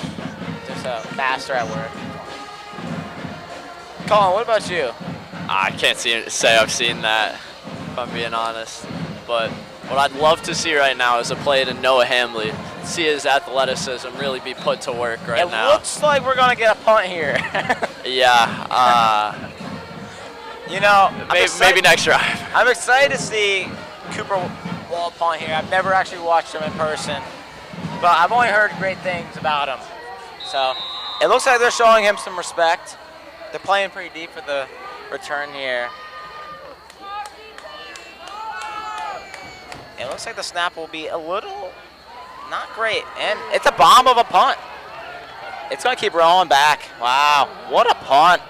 Just a master at work. Colin, what about you? I can't say I've seen that, if I'm being honest. But what I'd love to see right now is a play to Noah Hamley. See his athleticism really be put to work right now. It looks like we're going to get a punt here. Yeah. You know, Maybe next drive. I'm excited to see Cooper Wall punt here. I've never actually watched him in person, but I've only heard great things about him. So it looks like they're showing him some respect. They're playing pretty deep for the return here. It looks like the snap will be a little not great, and it's a bomb of a punt. It's going to keep rolling back. Wow, what a punt.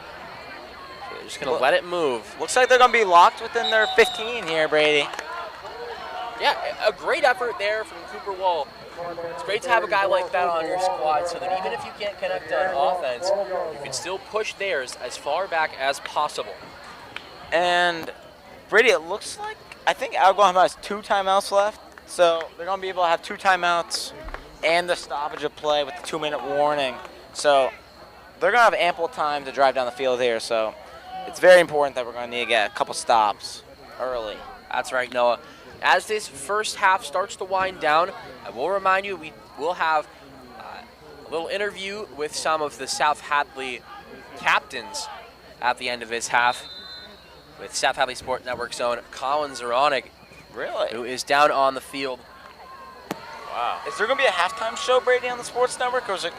They're just going to let it move. Looks like they're going to be locked within their 15 here, Brady. Yeah, a great effort there from Cooper Wall. It's great to have a guy like that on your squad so that even if you can't connect on offense, you can still push theirs as far back as possible. And Brady, it looks like, I think Agawam has 2 timeouts left, so they're going to be able to have 2 timeouts and the stoppage of play with the 2-minute warning. So they're going to have ample time to drive down the field here, so it's very important that we're going to need to get a couple stops early. That's right, Noah. As this first half starts to wind down, I will remind you we will have a little interview with some of the South Hadley captains at the end of this half with South Hadley Sport Network's own Colin Zaranik, Really? who is down on the field. Wow. Is there going to be a halftime show, Brady, on the Sports Network, or is it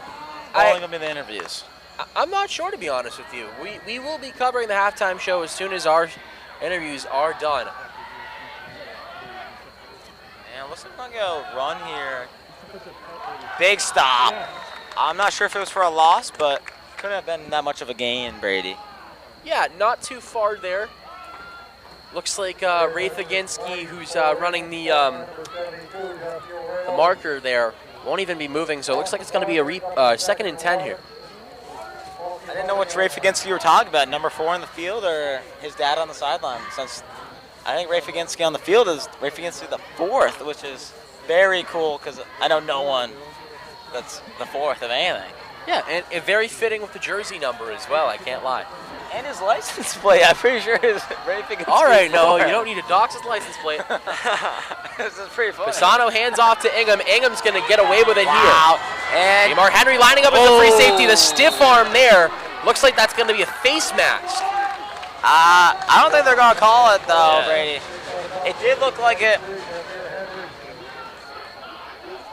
only going to be the interviews? I'm not sure, to be honest with you. We will be covering the halftime show as soon as our interviews are done. And looks like we're going to go run here. Big stop. I'm not sure if it was for a loss, but couldn't have been that much of a gain, Brady. Yeah, not too far there. Looks like Ray Faginski, who's running the marker there, won't even be moving, so it looks like it's going to be a 2nd and 10 here. I didn't know which Ray Faginski you were talking about, number 4 in the field or his dad on the sideline, since I think Ray Faginski on the field is Ray Faginski the 4th, which is very cool because I know no one that's the 4th of anything. Yeah, and very fitting with the jersey number as well, I can't lie. And his license plate, I'm pretty sure is Ray Faginski. All right, no, you don't need to dox his license plate. This is pretty funny. Pisano hands off to Ingham. Ingham's going to get away with it Wow. here. And Mark Henry lining up as the free safety. The stiff arm there. Looks like that's going to be a face mask. I don't think they're going to call it, though, Yeah. Brady. It did look like it,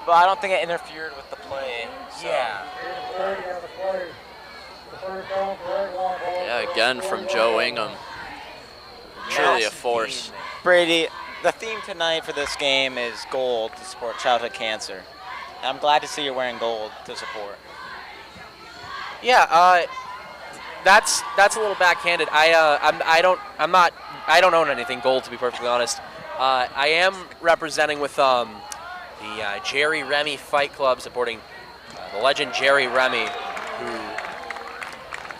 but I don't think it interfered with the play. So. Yeah. Yeah, again from Joe Ingham. Truly a force. Brady, the theme tonight for this game is gold to support childhood cancer. I'm glad to see you're wearing gold to support. Yeah, that's a little backhanded. I don't own anything gold, to be perfectly honest. I am representing with the Jerry Remy Fight Club, supporting the legend Jerry Remy, who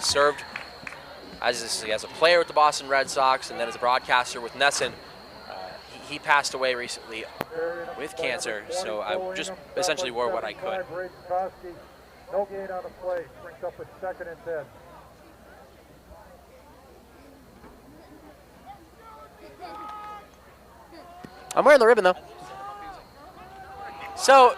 served as a player with the Boston Red Sox and then as a broadcaster with Nesson. He passed away recently with cancer, so I just essentially wore what I could. No gain on the play. Brings up a 2nd and 10. I'm wearing the ribbon, though. So,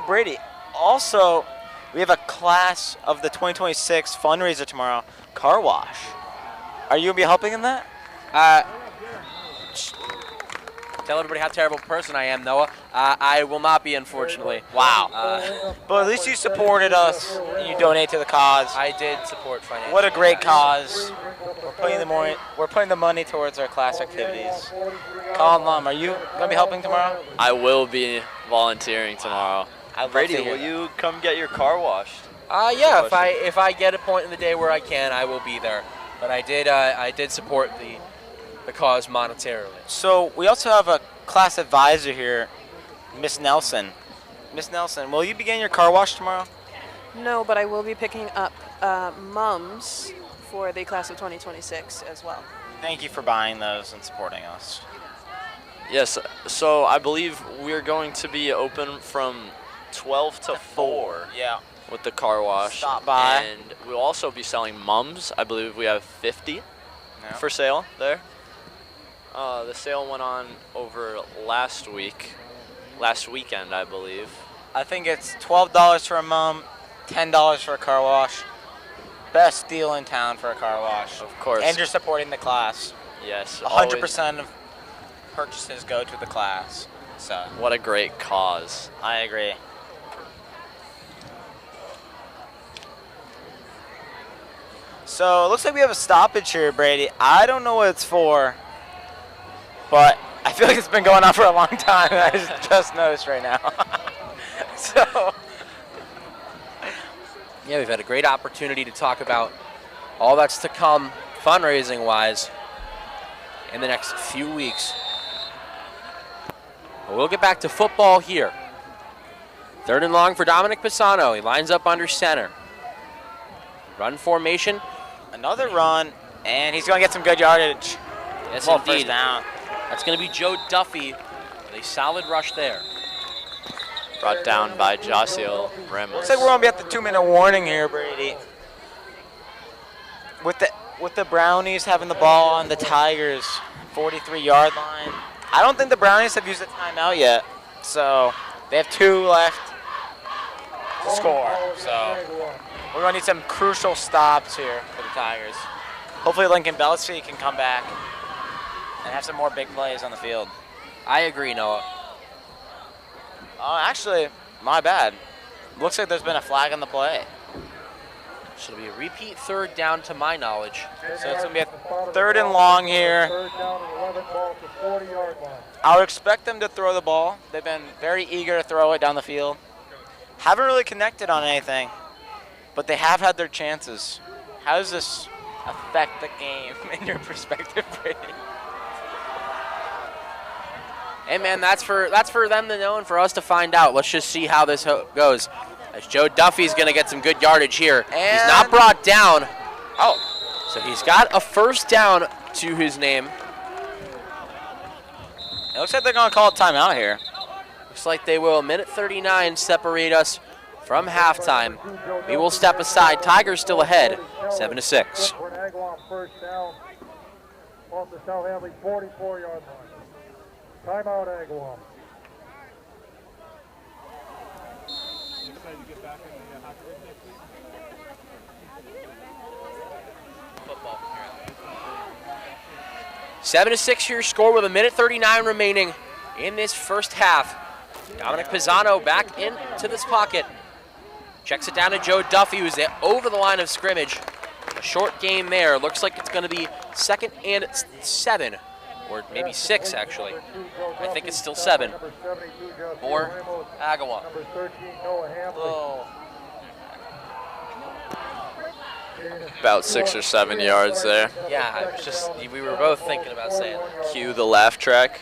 Brady, also, we have a class of the 2026 fundraiser tomorrow, car wash. Are you going to be helping in that? tell everybody how terrible a person I am, Noah. I will not be, unfortunately. Wow. But at least you supported us. You donate to the cause. I did support financially. What a great cause. We're putting the money towards our class activities. Colin Lum, are you going to be helping tomorrow? I will be volunteering tomorrow. Brady, will you come get your car washed? Yeah, if I get a point in the day where I can, I will be there. But I did support the cause monetarily. So we also have a class advisor here, Miss Nelson. Miss Nelson, will you be getting your car wash tomorrow? No, but I will be picking up mums for the class of 2026 as well. Thank you for buying those and supporting us. Yes, so I believe we're going to be open from 12 to 4 Yeah. with the car wash. Stop by. And we'll also be selling mums. I believe we have 50 for sale there. The sale went on over last weekend, I believe. I think it's $12 for a mum, $10 for a car wash. Best deal in town for a car wash. Of course. And you're supporting the class. Yes. 100% of purchases go to the class. So What a great cause. I agree. So it looks like we have a stoppage here, Brady. I don't know what it's for, but I feel like it's been going on for a long time. I just noticed right now. So Yeah, we've had a great opportunity to talk about all that's to come fundraising-wise in the next few weeks. But we'll get back to football here. 3rd and long for Dominic Pisano. He lines up under center. Run formation. another run, and he's going to get some good yardage. Yes, Well, indeed. first down. That's going to be Joe Duffy with a solid rush there. Brought down by Josiel Ramos. Looks like we're going to be at the 2-minute warning here, Brady. With the Brownies having the ball on the Tigers' 43-yard line. I don't think the Brownies have used a timeout yet, so they have 2 left to score. So we're going to need some crucial stops here for the Tigers. Hopefully Lincoln Belsey can come back and have some more big plays on the field. I agree, Noah. Actually, my bad. Looks like there's been a flag on the play. Should be a repeat 3rd down to my knowledge. So it's going to be a 3rd and long here. 3rd down and 11, ball to 40-yard line. I would expect them to throw the ball. They've been very eager to throw it down the field. Haven't really connected on anything, but they have had their chances. How does this affect the game in your perspective, Brady? Hey, man, that's for them to know and for us to find out. Let's just see how this goes. As Joe Duffy's going to get some good yardage here. He's not brought down. Oh, So he's got a 1st down to his name. it looks like they're going to call a timeout here. Looks like they will. 1:39 separate us from halftime. We will step aside. Tigers still ahead, 7-6. For an Agawam 1st down off the South Hadley 44-yard line. Timeout, Agawam. Football. 7-6 your score with 1:39 remaining in this first half. Dominic Pisano back into this pocket. Checks it down to Joe Duffy, who's over the line of scrimmage. A short game there. Looks like it's going to be 2nd and 7, or maybe 6 actually. I think it's still 7. Or Agawam. Number 13, Noah Hadley. Oh. About 6 or 7 yards there. Yeah, I was just, we were both thinking about saying that. Cue the laugh track.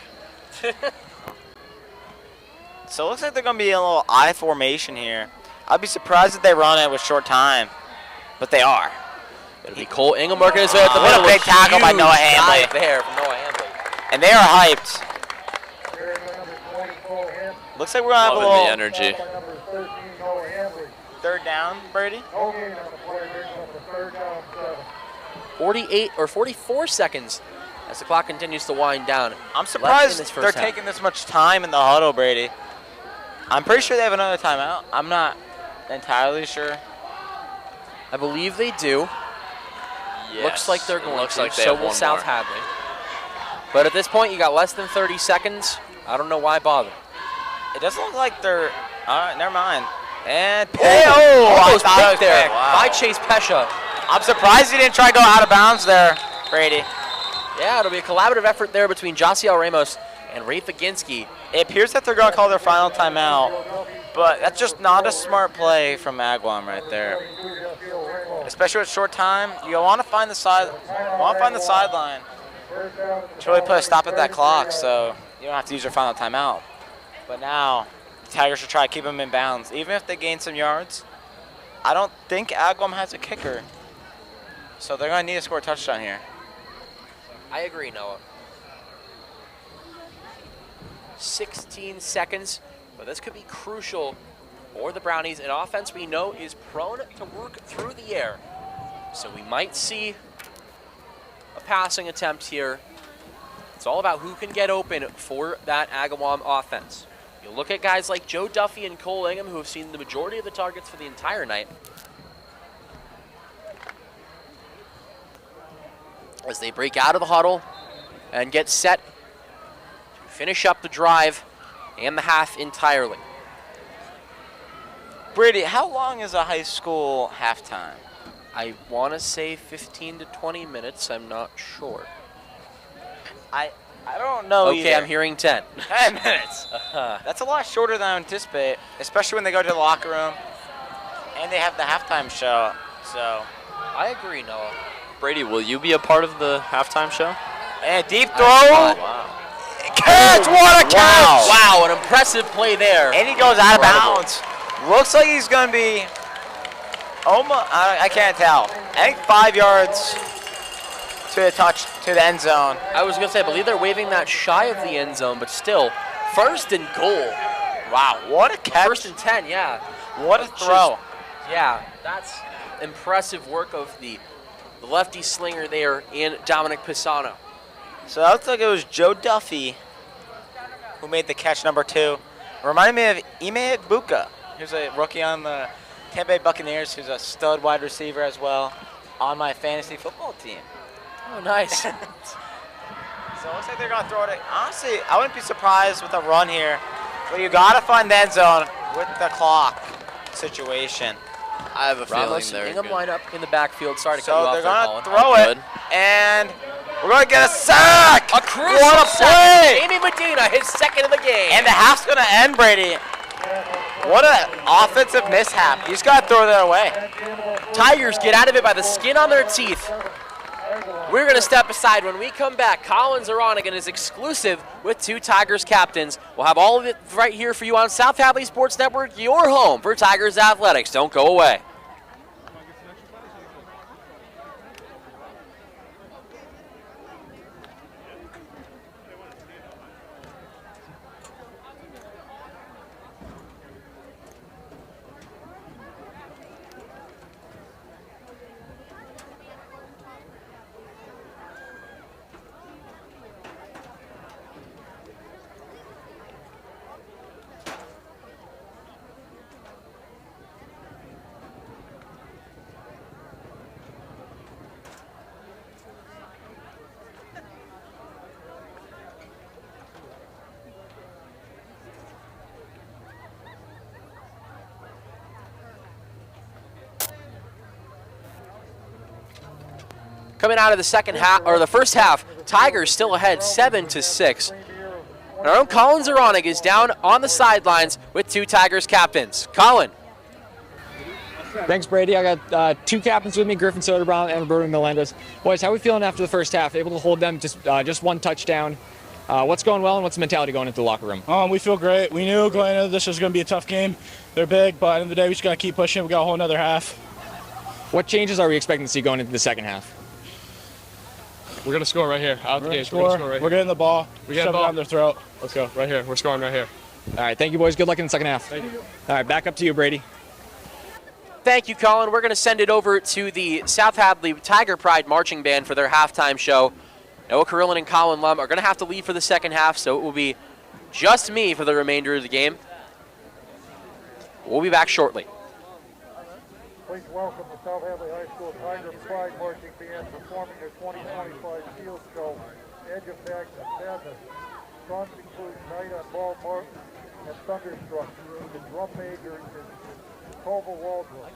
So it looks like they're going to be in a little I formation here. I'd be surprised if they run it with short time, but they are. It'll be Cole Ingham working his way at the What a middle. big tackle by Huge Noah Handley. dive there from Noah Handley. And they are hyped. Number 24, Hadley. Looks like we're going to have a Loving the little energy. By number 13, Noah Hadley. 3rd down, Brady. No gain on the play. Brings up the 3rd down 7. 48 or 44 seconds as the clock continues to wind down. I'm Left in surprised this they're first half. taking this much time in the huddle, Brady. I'm pretty sure they have another timeout. I'm not entirely sure. I believe they do. Yes. Looks like they're going Looks to. like they So have will one South more. Hadley. But at this point, you got less than 30 seconds. I don't know why bother. It doesn't look like they're. All right, never mind. And Almost I thought it picked was there picked. by Chase Pesha. I'm surprised he didn't try to go out of bounds there, Brady. Yeah, it'll be a collaborative effort there between Josiel Ramos and Ray Faginski. It appears that they're going to call their final timeout, but that's just not a smart play from Agawam right there. Especially with short time, you want to find the sideline to really put a stop at that clock, so you don't have to use your final timeout. But now, the Tigers should try to keep them in bounds. Even if they gain some yards, I don't think Agawam has a kicker. So they're going to need to score a touchdown here. I agree, Noah. 16 seconds, but this could be crucial for the Brownies. An offense we know is prone to work through the air. So we might see a passing attempt here. It's all about who can get open for that Agawam offense. You look at guys like Joe Duffy and Cole Ingham, who have seen the majority of the targets for the entire night. As they break out of the huddle and get set to finish up the drive and the half entirely. Brady, how long is a high school halftime? I want to say 15 to 20 minutes. I'm not sure. I don't know Okay, either. I'm hearing 10. 10 minutes. That's a lot shorter than I anticipate, especially when they go to the locker room and they have the halftime show. So, I agree, Noah. Brady, will you be a part of the halftime show? and deep throw. Catch! What a catch! Wow, an impressive play there. And he goes out of bounds. Looks like he's going to be almost, I can't tell. I think 5 yards to the end zone. I was going to say, I believe they're waving that shy of the end zone, but still, first and goal. Wow, what a catch. First and 10, yeah. What a throw. Yeah, that's impressive work of the lefty slinger there in Dominic Pisano. So that looks like it was Joe Duffy who made the catch number 2. Reminded me of Ime Egbuka. Here's a rookie on the Tampa Bay Buccaneers who's a stud wide receiver as well on my fantasy football team. Oh, nice. So it looks like they're going to throw it. Honestly, I wouldn't be surprised with a run here. But you got to find the end zone with the clock situation. I have a feeling Ramos they're and Ingham good. line up in the backfield. Sorry to cut So you they're off there, going to Colin. throw it. And we're going to get a sack. A crucial What a sack. play. Amy Medina, his second of the game. And the half's going to end, Brady. What an offensive mishap. You just got to throw that away. Tigers get out of it by the skin on their teeth. We're going to step aside. When we come back, Colin Zaronigan is exclusive with 2 Tigers captains. We'll have all of it right here for you on South Hadley Sports Network, your home for Tigers athletics. Don't go away. Coming out of the second half, or the first half, Tigers still ahead 7-6. And our own Colin Zaronigan is down on the sidelines with 2 Tigers captains. Colin. Thanks, Brady. I got 2 captains with me, Griffin Soderbaum and Roberto Melendez. Boys, how are we feeling after the first half? Able to hold them just 1 touchdown. What's going well and what's the mentality going into the locker room? We feel great. We knew going into this was going to be a tough game. They're big, but at the end of the day, we just got to keep pushing. We got a whole another half. What changes are we expecting to see going into the second half? We're going to score right here. Out the gates. We're going to score right here. We're getting the ball. We get the shove it ball down their throat. Let's go. Right here. We're scoring right here. All right, thank you, boys. Good luck in the second half. Thank you. All right, back up to you, Brady. Thank you, Colin. We're going to send it over to the South Hadley Tiger Pride Marching Band for their halftime show. Noah Carillon and Colin Lum are going to have to leave for the second half, so it will be just me for the remainder of the game. We'll be back shortly. Please welcome the South Hadley High School Tiger Pride Marching Band performing their 2025 field show, Edge of Sadness. Songs include Night on Ball Martin and Thunderstruck. The drum major is Tova Waldron.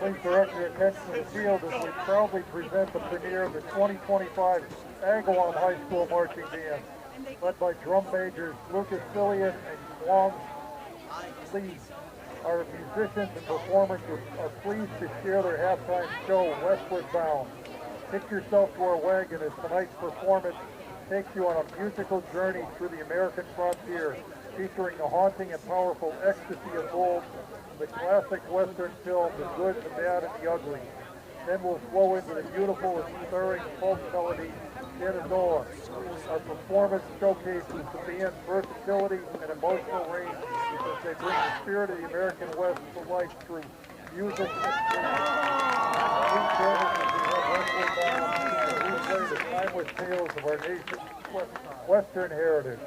Please direct your attention to the field as we proudly present the premiere of the 2025 Agawam High School Marching Band, led by drum majors Lucas Fillion and Kwong Lee. Our musicians and performers are pleased to share their halftime show, Westward Bound. Hitch yourself to our wagon as tonight's performance takes you on a musical journey through the American frontier, featuring the haunting and powerful ecstasy of gold, the classic Western film, The Good, the Bad, and the Ugly. Then we'll flow into the beautiful and stirring folk melody, Shenandoah. Our performance showcases the band's versatility and emotional range as they bring the spirit of the American West to life through music and we play the timeless tales of our nation's Western heritage.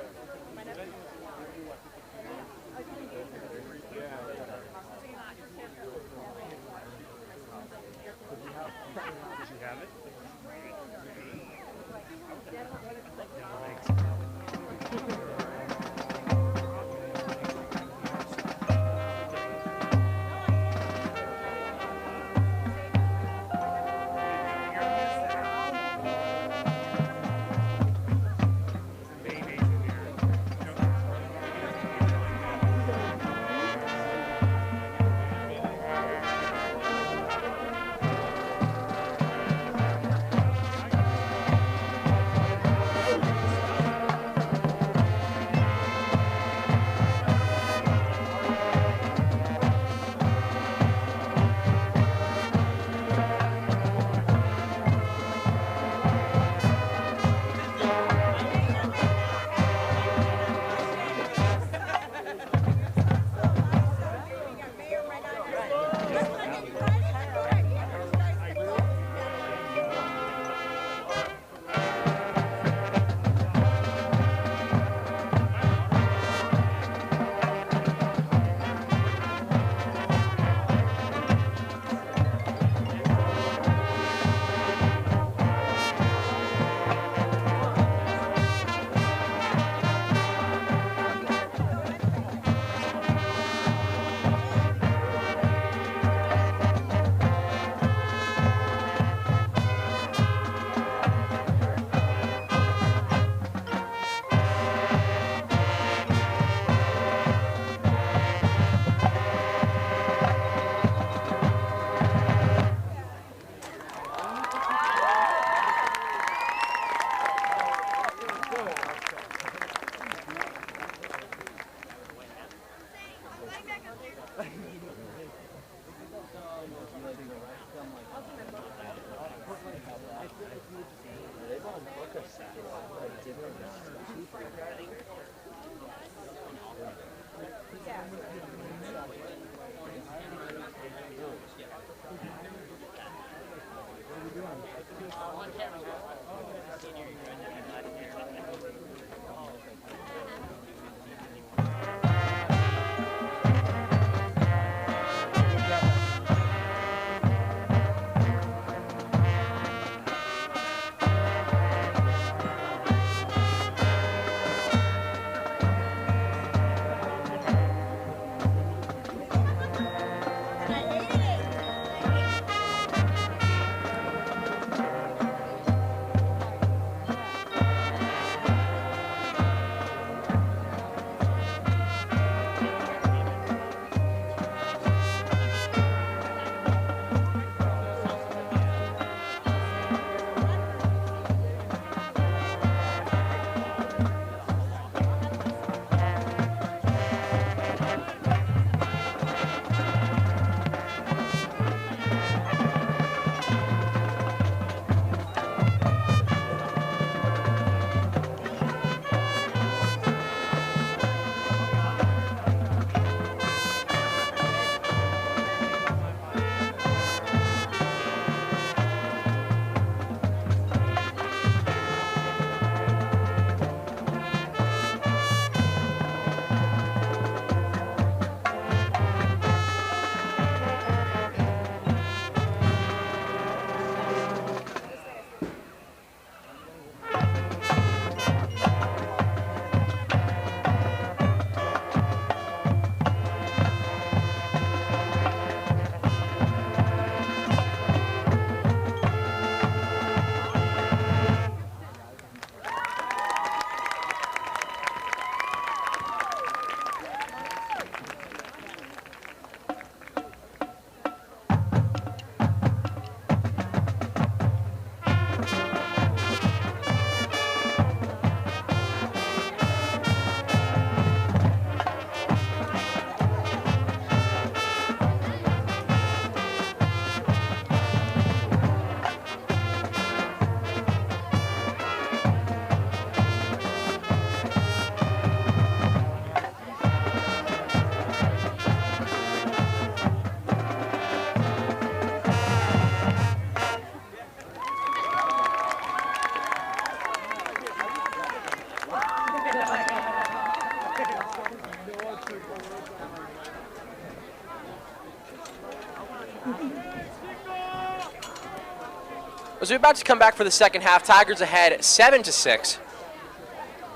As we're about to come back for the second half, Tigers ahead 7-6.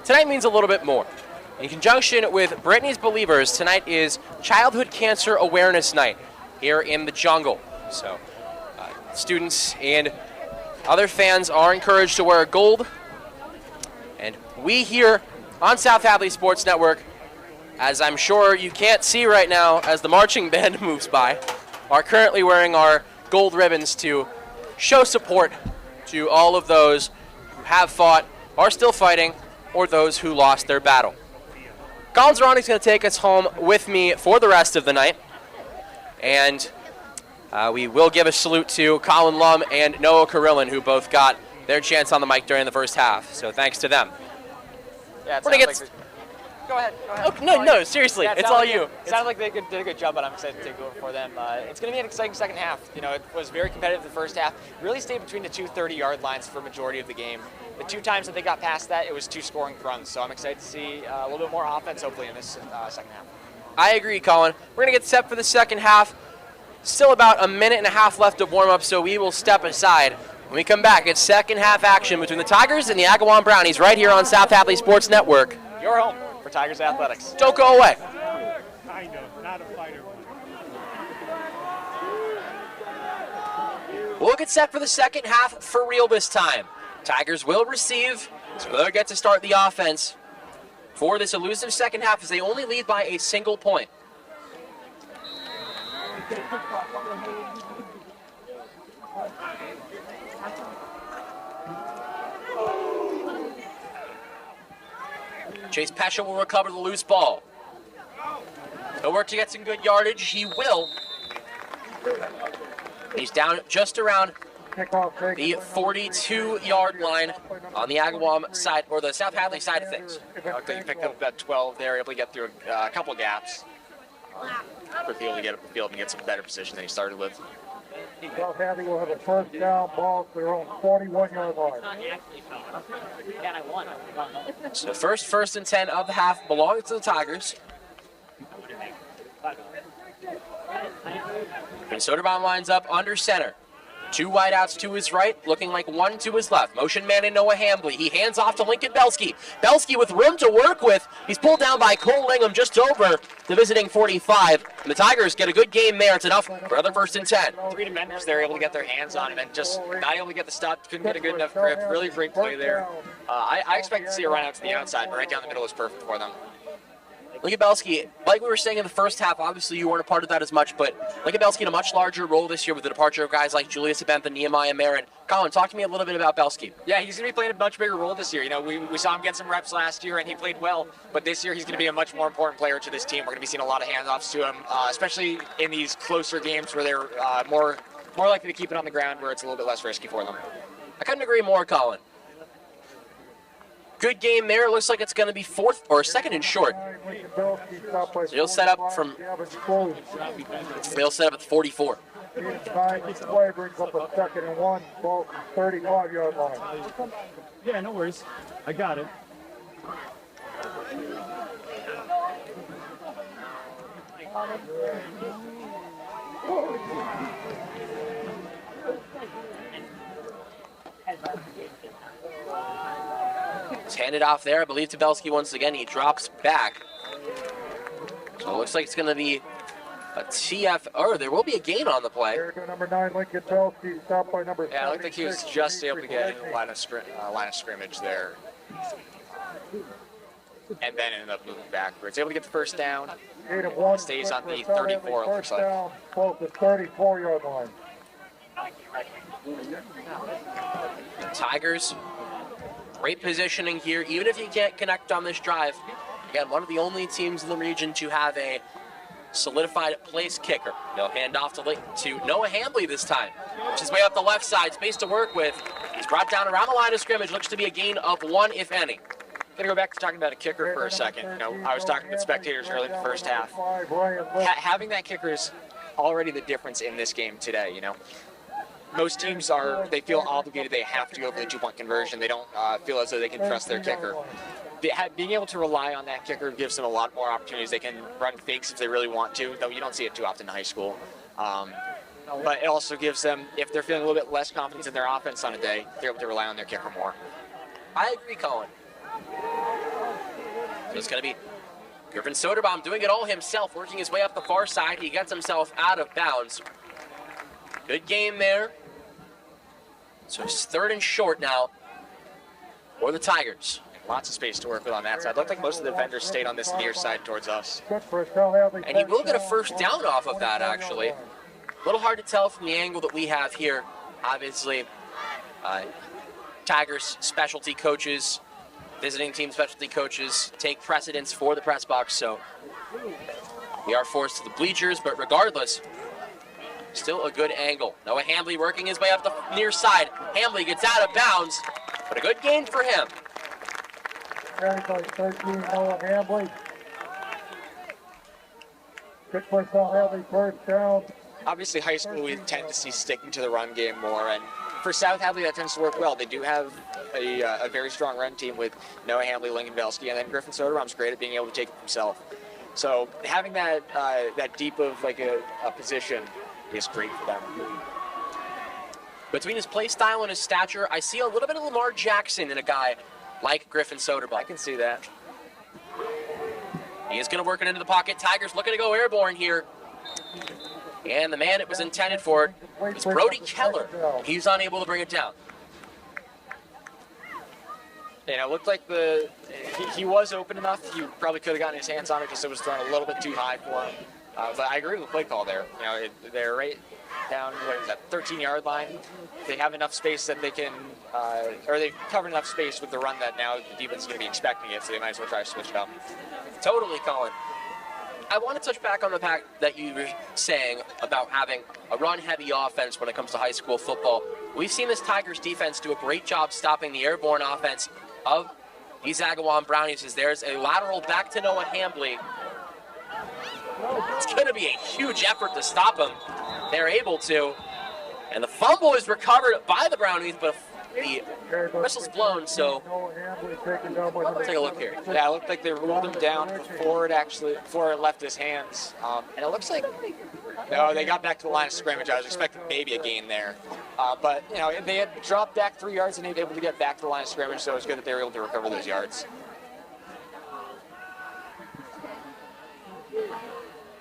Tonight means a little bit more. In conjunction with Brittany's Believers, tonight is Childhood Cancer Awareness Night here in the jungle. So students and other fans are encouraged to wear gold. And we here on South Hadley Sports Network, as I'm sure you can't see right now as the marching band moves by, are currently wearing our gold ribbons to show support to all of those who have fought, are still fighting, or those who lost their battle. Agawam Brownies is going to take us home with me for the rest of the night. And we will give a salute to Colin Lum and Noah Carillon, who both got their chance on the mic during the first half. So thanks to them. Yeah, We're going to get... Go ahead. Oh, no, seriously, Yeah, it's all you. It sounded like they did a good job, but I'm excited to take over for them. It's going to be an exciting second half. You know, it was very competitive the first half. Really stayed between the two 30-yard lines for a majority of the game. The two times that they got past that, it was two scoring runs. So I'm excited to see a little bit more offense, hopefully, in this second half. I agree, Colin. We're going to get set for the second half. Still about a minute and a half left of warm-up, so we will step aside. When we come back, it's second half action between the Tigers and the Agawam Brownies right here on South Hadley Sports Network. Your home for Tigers Athletics. Don't go away. Kind of, not a fighter. We'll get set for the second half for real this time. Tigers will receive, so they'll get to start the offense for this elusive second half as they only lead by a single point. Chase Pesha will recover the loose ball. He'll work to get some good yardage. He will. He's down just around the 42-yard line on the Agawam side, or the South Hadley side of things. He picked up that 12 there, able to get through a couple gaps. For able to get up the field and get some better position than he started with. South Hadley will have a first down ball to their own 41-yard line. So first and 10 of the half belongs to the Tigers. And Soderbaum lines up under center. Two wideouts to his right, looking like one to his left. Motion man in Noah Hambley. He hands off to Lincoln Belsky. Belsky with room to work with. He's pulled down by Cole Lingham just over the visiting 45. And the Tigers get a good game there. It's enough for another first and 10. Three defenders there able to get their hands on him and just not able to get the stop. Couldn't get a good enough grip. Really great play there. I expect to see a run out to the outside, but right down the middle is perfect for them. Lincoln Belsky, like we were saying in the first half, obviously you weren't a part of that as much, but Lincoln Belsky in a much larger role this year with the departure of guys like Julius Abentha, Nehemiah Marin. Colin, talk to me a little bit about Belsky. Yeah, he's going to be playing a much bigger role this year. You know, we saw him get some reps last year, and he played well. But this year, he's going to be a much more important player to this team. We're going to be seeing a lot of handoffs to him, especially in these closer games where they're more likely to keep it on the ground, where it's a little bit less risky for them. I couldn't agree more, Colin. Good game there. Looks like it's going to be second and short. They'll set up from. They'll set up at the 44. This play brings up a second and 1, ball 35-yard line. Yeah, no worries. I got it. It's handed off there, I believe, to Belsky once again. He drops back. So it looks like it's going to be a TF, or there will be a gain on the play. Number 9, Lincoln Belsky, stopped by number 7. Yeah, it looked like he was just able to get in the line of scrimmage there. And then ended up moving backwards. Able to get the first down. Stays on the 34, it looks like. Down, close to 34-yard line. Tigers, great positioning here. Even if you can't connect on this drive, again, one of the only teams in the region to have a solidified place kicker. They'll hand off to Noah Hambley this time, which is way up the left side, space to work with. He's brought down around the line of scrimmage. Looks to be a gain of 1, if any. Gonna go back to talking about a kicker for a second. You know, I was talking with spectators early in the first half. Having that kicker is already the difference in this game today. You know, most teams they feel obligated. They have to go for the 2-point conversion. They don't feel as though they can trust their kicker. Being able to rely on that kicker gives them a lot more opportunities. They can run fakes if they really want to, though you don't see it too often in high school. but it also gives them, if they're feeling a little bit less confidence in their offense on a day, they're able to rely on their kicker more. I agree, Colin. So it's going to be Griffin Soderbaum doing it all himself, working his way up the far side. He gets himself out of bounds. Good game there. So it's 3rd and short now for the Tigers. Lots of space to work with on that side. Looked like most of the defenders stayed on this near side towards us. And he will get a first down off of that, actually. A little hard to tell from the angle that we have here. Obviously, Tigers specialty coaches, visiting team specialty coaches take precedence for the press box, so we are forced to the bleachers, but regardless, still a good angle. Noah Hadley working his way up the near side. Hadley gets out of bounds, but a good gain for him. Carried by 13, Noah Hadley. Good first down, Hadley, first down. Obviously, high school, we tend to see sticking to the run game more, and for South Hadley, that tends to work well. They do have a very strong run team with Noah Hadley, Lincoln Velsky, and then Griffin Soderbaum's great at being able to take it himself. So having that deep of like a position is great for them. Between his play style and his stature, I see a little bit of Lamar Jackson in a guy like Griffin Soderbaum. I can see that. He is going to work it into the pocket. Tigers looking to go airborne here. And the man it was intended for is Brody Keller. He's unable to bring it down. And it looked like he was open enough. He probably could have gotten his hands on it, just it was thrown a little bit too high for him. But I agree with the play call there. You know, they're right down, what is that, 13-yard line. They have enough space that they can, or they've covered enough space with the run that now the defense is going to be expecting it, so they might as well try to switch it up. Totally, Colin. I want to touch back on the fact that you were saying about having a run-heavy offense when it comes to high school football. We've seen this Tigers defense do a great job stopping the airborne offense of these Agawam Brownies, as there's a lateral back to Noah Hadley. It's going to be a huge effort to stop him. They're able to. And the fumble is recovered by the Brownies, but the whistle's blown, so take a look here. Yeah, it looked like they ruled him down before it left his hands. And it looks like, no, they got back to the line of scrimmage. I was expecting maybe a gain there. But, you know, they had dropped back 3 yards and they were able to get back to the line of scrimmage, so it was good that they were able to recover those yards.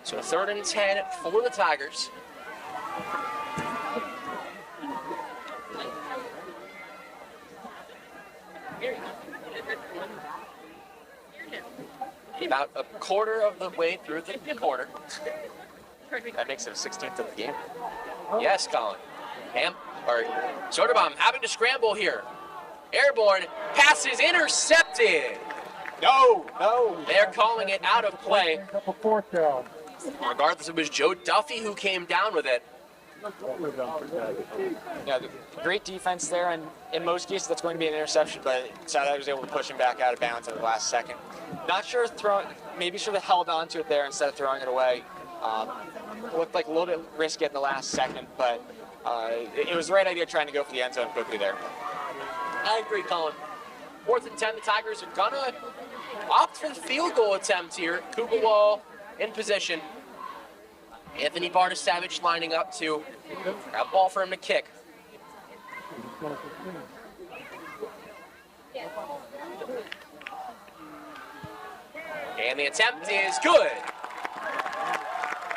So 3rd and 10 for the Tigers. About a quarter of the way through the quarter. That makes it a 16th of the game. Yes, Colin. Soderbaum having to scramble here. Airborne, pass is intercepted. No. They're calling it out of play. Up a fourth down. Regardless, it was Joe Duffy who came down with it. Yeah, great defense there, and in most cases that's going to be an interception, but South was able to push him back out of bounds at the last second. Not sure maybe should have held on to it there instead of throwing it away. Looked like a little bit risky at the last second, but it was the right idea trying to go for the end zone quickly there. I agree, Colin. 4th and 10, the Tigers are gonna opt for the field goal attempt here. Kugelwall in position. Anthony Bartasavage lining up to grab a ball for him to kick. And the attempt is good.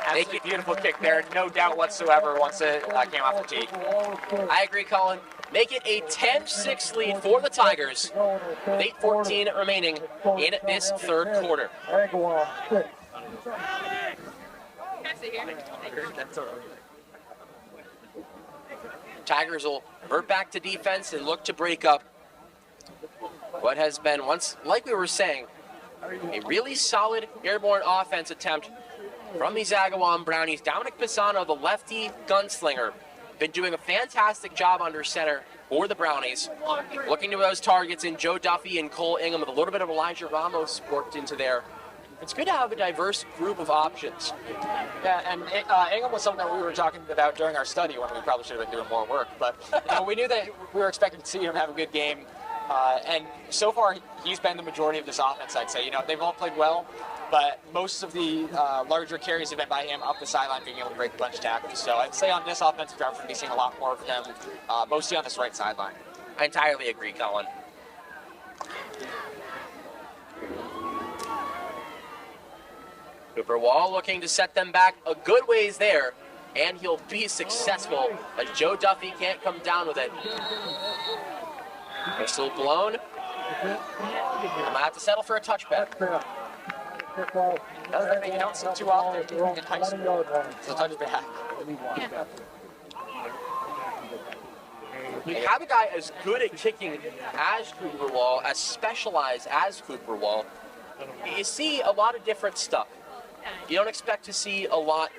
Absolutely beautiful kick there, no doubt whatsoever once it came off the tee. I agree, Colin. Make it a 10-6 lead for the Tigers with 8:14 remaining in this 3rd quarter. Agawam 6. Tigers will revert back to defense and look to break up what has been once, like we were saying, a really solid airborne offense attempt from these Agawam Brownies. Dominic Pisano, the lefty gunslinger, been doing a fantastic job under center for the Brownies. Looking to those targets in Joe Duffy and Cole Ingham with a little bit of Elijah Ramos worked into there. It's good to have a diverse group of options. Yeah, and Ingham was something that we were talking about during our study when we probably should have been doing more work. But we knew that we were expecting to see him have a good game. And so far, he's been the majority of this offense, I'd say. They've all played well, but most of the larger carries have been by him up the sideline, being able to break a bunch of tackles. So I'd say on this offensive drive, we're going to be seeing a lot more of him, mostly on this right sideline. I entirely agree, Colin. Cooper Wall looking to set them back a good ways there, and he'll be successful, as Joe Duffy can't come down with it. Whistle blown. I'm going to have to settle for a touchback. You don't see too often in high school. It's a touchback. You have a guy as good at kicking as Cooper Wall, as specialized as Cooper Wall. You see a lot of different stuff. You don't expect to see a lot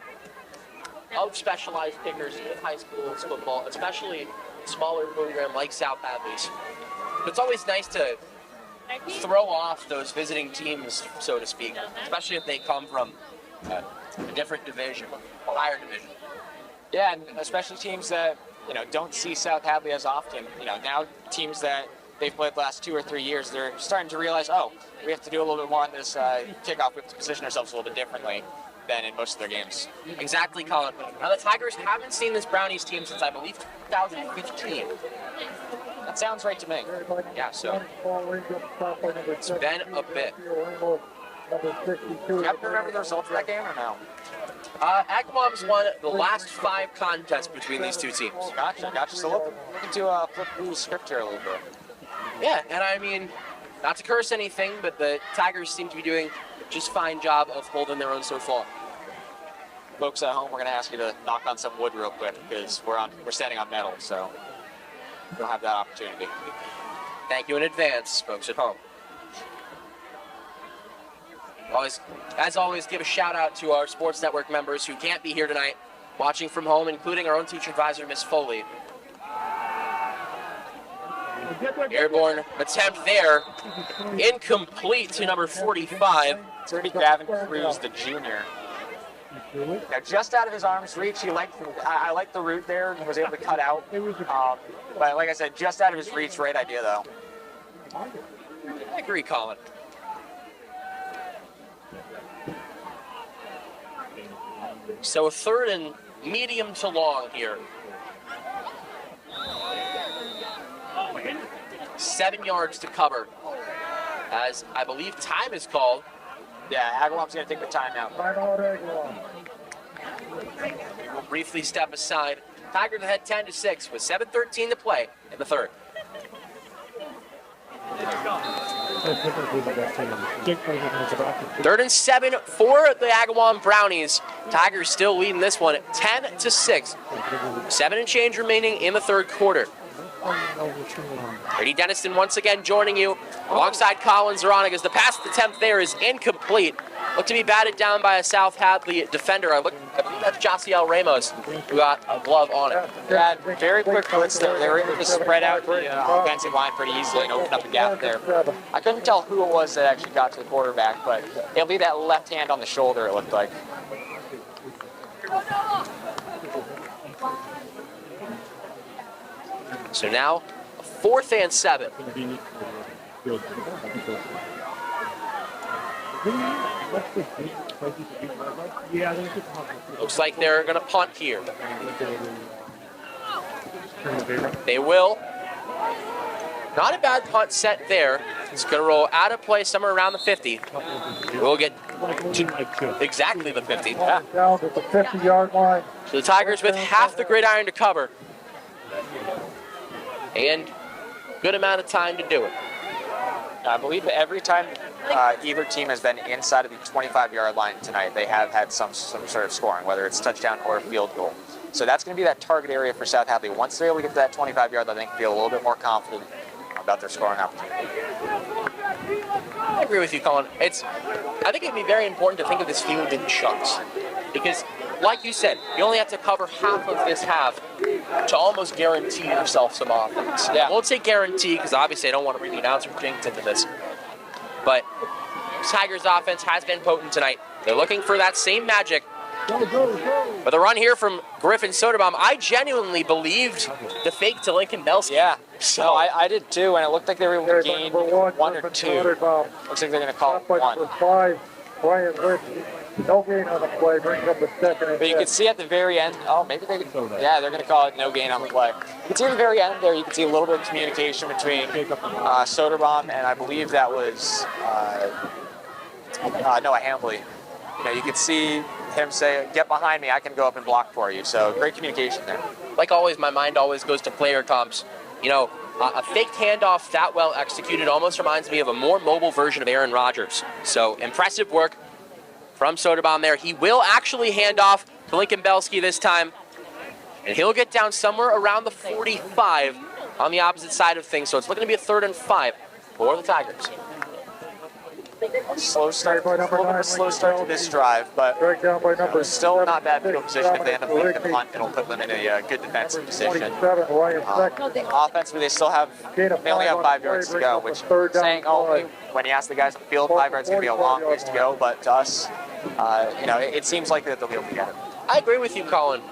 of specialized kickers in high school football, especially a smaller program like South Hadley's. But it's always nice to throw off those visiting teams, so to speak, especially if they come from a different division, a higher division. Yeah, and especially teams that don't see South Hadley as often. Now teams that they've played the last 2 or 3 years, they're starting to realize, we have to do a little bit more on this kickoff. We have to position ourselves a little bit differently than in most of their games. Exactly, Colin. Now the Tigers haven't seen this Brownies team since I believe 2015. That sounds right to me. Yeah, so it's been a bit. Do you happen to remember the results of that game or no? Agawam's won the last 5 contests between these two teams. Gotcha. So looking to flip the script here a little bit. Yeah, and I mean, not to curse anything, but the Tigers seem to be doing a just fine job of holding their own so far. Folks at home, we're going to ask you to knock on some wood real quick because we're standing on metal, so you'll have that opportunity. Thank you in advance, folks at home. As always, give a shout out to our Sports Network members who can't be here tonight, watching from home, including our own teacher advisor, Miss Foley. Airborne attempt there, incomplete to number 45. It's already Gavin Cruz, the junior. Now, just out of his arm's reach, I like the route there, and was able to cut out. But like I said, just out of his reach, right idea though. I agree, Colin. So a third and medium to long here. 7 yards to cover, as I believe time is called. Yeah, Agawam's going to take the timeout. We'll briefly step aside. Tigers ahead 10-6 with 7:13 to play in the third. Third and 7 for the Agawam Brownies. Tigers still leading this one 10-6. 7 and change remaining in the third quarter. Brady Denniston once again joining you alongside Colin Zaranik as the pass attempt there is incomplete. Looked to be batted down by a South Hadley defender. I believe that's Josiel Ramos who got a glove on it. Yeah, very quick blitz there. They were able to spread out the offensive line pretty easily and open up a gap there. I couldn't tell who it was that actually got to the quarterback, but it'll be that left hand on the shoulder, it looked like. So now, 4th and 7. Looks like they're going to punt here. They will. Not a bad punt set there. It's going to roll out of play somewhere around the 50. We'll get to exactly the 50. Yeah. Down to the 50-yard line. So the Tigers with half the gridiron to cover. And good amount of time to do it. I believe every time either team has been inside of the 25-yard line tonight, they have had some sort of scoring, whether it's touchdown or a field goal. So that's going to be that target area for South Hadley. Once they're able to get to that 25-yard line, they can feel a little bit more confident about their scoring opportunity. I agree with you, Colin. I think it'd be very important to think of this field in chunks. Because, like you said, you only have to cover half of this half to almost guarantee yourself some offense. Yeah. We'll say guarantee because obviously I don't want to bring the announcer jinx into this. But Tigers' offense has been potent tonight. They're looking for that same magic. But the run here from Griffin Soderbaum, I genuinely believed the fake to Lincoln Belsky. Yeah, So I did too, and it looked like they were able to gain one or two. Looks like they're going to call it one. Number 5, Brian Lynch. No gain on the play, brings up the second and But you 10. can see at the very end, they're going to call it no gain on the play. You can see at the very end there, you can see a little bit of communication between Soderbaum and I believe that was Noah Hambley. You know, you can see him say, "Get behind me, I can go up and block for you." So great communication there. Like always, my mind always goes to player comps. You know, a faked handoff that well executed almost reminds me of a more mobile version of Aaron Rodgers. So impressive work from Soderbaum there. He will actually hand off to Lincoln Belsky this time, and he'll get down somewhere around the 45 on the opposite side of things. So it's looking to be a 3rd and 5 for the Tigers. Slow start, a little bit of a slow start to this drive, but still not bad field position. If they end up winning the punt, it'll put them in a good defensive position. Offensively, they only have 5 yards to go, which saying, when you ask the guys on the field, 5 yards is going to be a long ways to go, but to us, it seems like that they'll be able to get it. I agree with you, Colin.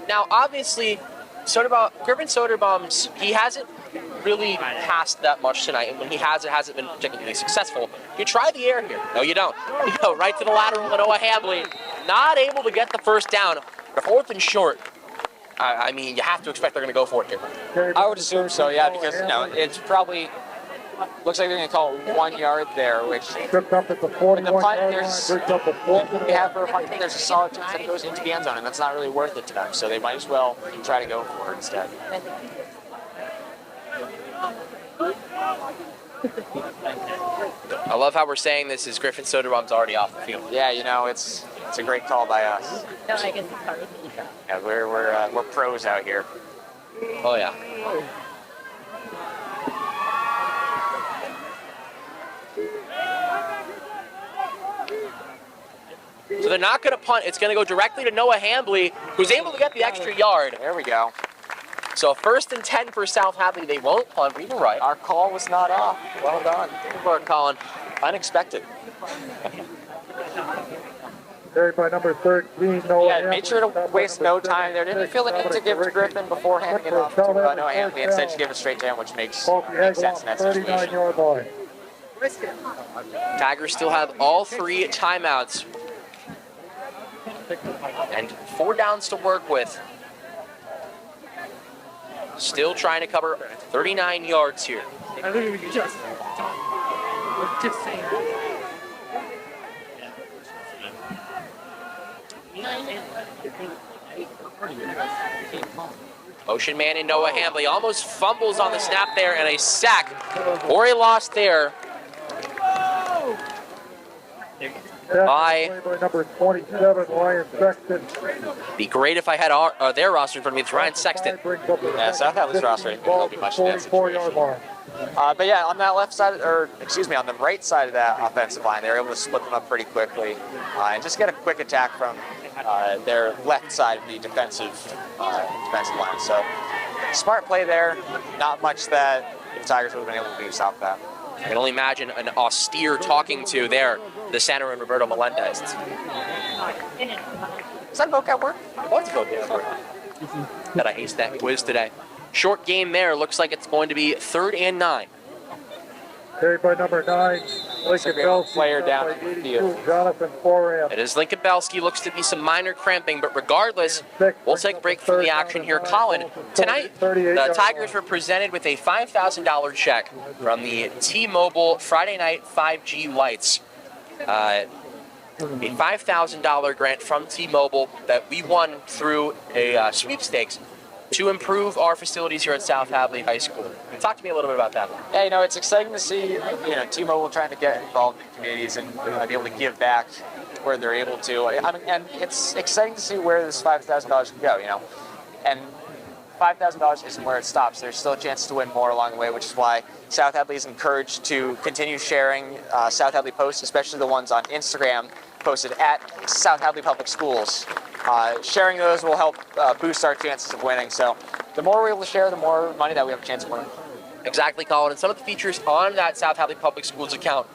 Now, obviously, Griffin Soderbaum's, he hasn't really passed that much tonight, and when he has, it hasn't been particularly successful. You try the air here. No, you don't. You go right to the lateral to Noah Hadley. Not able to get the first down. The 4th and short. I mean, you have to expect they're going to go for it here. I would assume so, yeah, because, it's probably, looks like they're going to call it 1 yard there, which, with the punt, there's a solid chance that it goes into the end zone, and that's not really worth it to them, so they might as well try to go for it instead. I love how we're saying this is Griffin Soderbaum's already off the field. Yeah, it's a great call by us. Yeah, we're pros out here. Oh yeah. So they're not going to punt. It's going to go directly to Noah Hambley, who's able to get the extra yard. There we go. So 1st and 10 for South Hadley. They won't punt, but you were right. Our call was not off. Well done. Good work, Colin. Unexpected. Carried by number 13, Noah Hambley. Made sure to waste no time there. Didn't feel the need to give to Griffin before handing it off to Noah Hambley. Instead, she gave it straight to him, which makes sense in that situation. 39-yard line. Tigers still have all 3 timeouts and 4 downs to work with. Still trying to cover 39 yards here. Motion man in Noah Hambley almost fumbles on the snap there, and a sack or a loss there by number 27, Ryan Sexton. Be great if I had their roster in front of me. It's Ryan Sexton. Yeah, South Hadley's roster ain't going to be much in that situation. But yeah, on that on the right side of that offensive line, they were able to split them up pretty quickly and just get a quick attack from their left side of the defensive line. So smart play there. Not much that the Tigers would have been able to do stop that. I can only imagine an austere talking to there, the center and Roberto Melendez. Is that vocab word? What's vocab word? That I aced that quiz today. Short game there. Looks like it's going to be 3rd and 9. Carried by number 9, Lincoln Belsky. Player down in the field. Jonathan Foran. It is Lincoln Belsky. Looks to be some minor cramping, but regardless, we'll take a break from the action here. Colin, tonight the Tigers were presented with a $5,000 check from the T-Mobile Friday Night 5G Lights. A $5,000 grant from T-Mobile that we won through a sweepstakes to improve our facilities here at South Hadley High School. Talk to me a little bit about that. Yeah, it's exciting to see, T-Mobile trying to get involved in communities and be able to give back where they're able to. And it's exciting to see where this $5,000 can go, And $5,000 isn't where it stops. There's still a chance to win more along the way, which is why South Hadley is encouraged to continue sharing South Hadley posts, especially the ones on Instagram posted at South Hadley Public Schools. Sharing those will help boost our chances of winning. So the more we're able to share, the more money that we have a chance of winning. Exactly, Colin. And some of the features on that South Hadley Public Schools account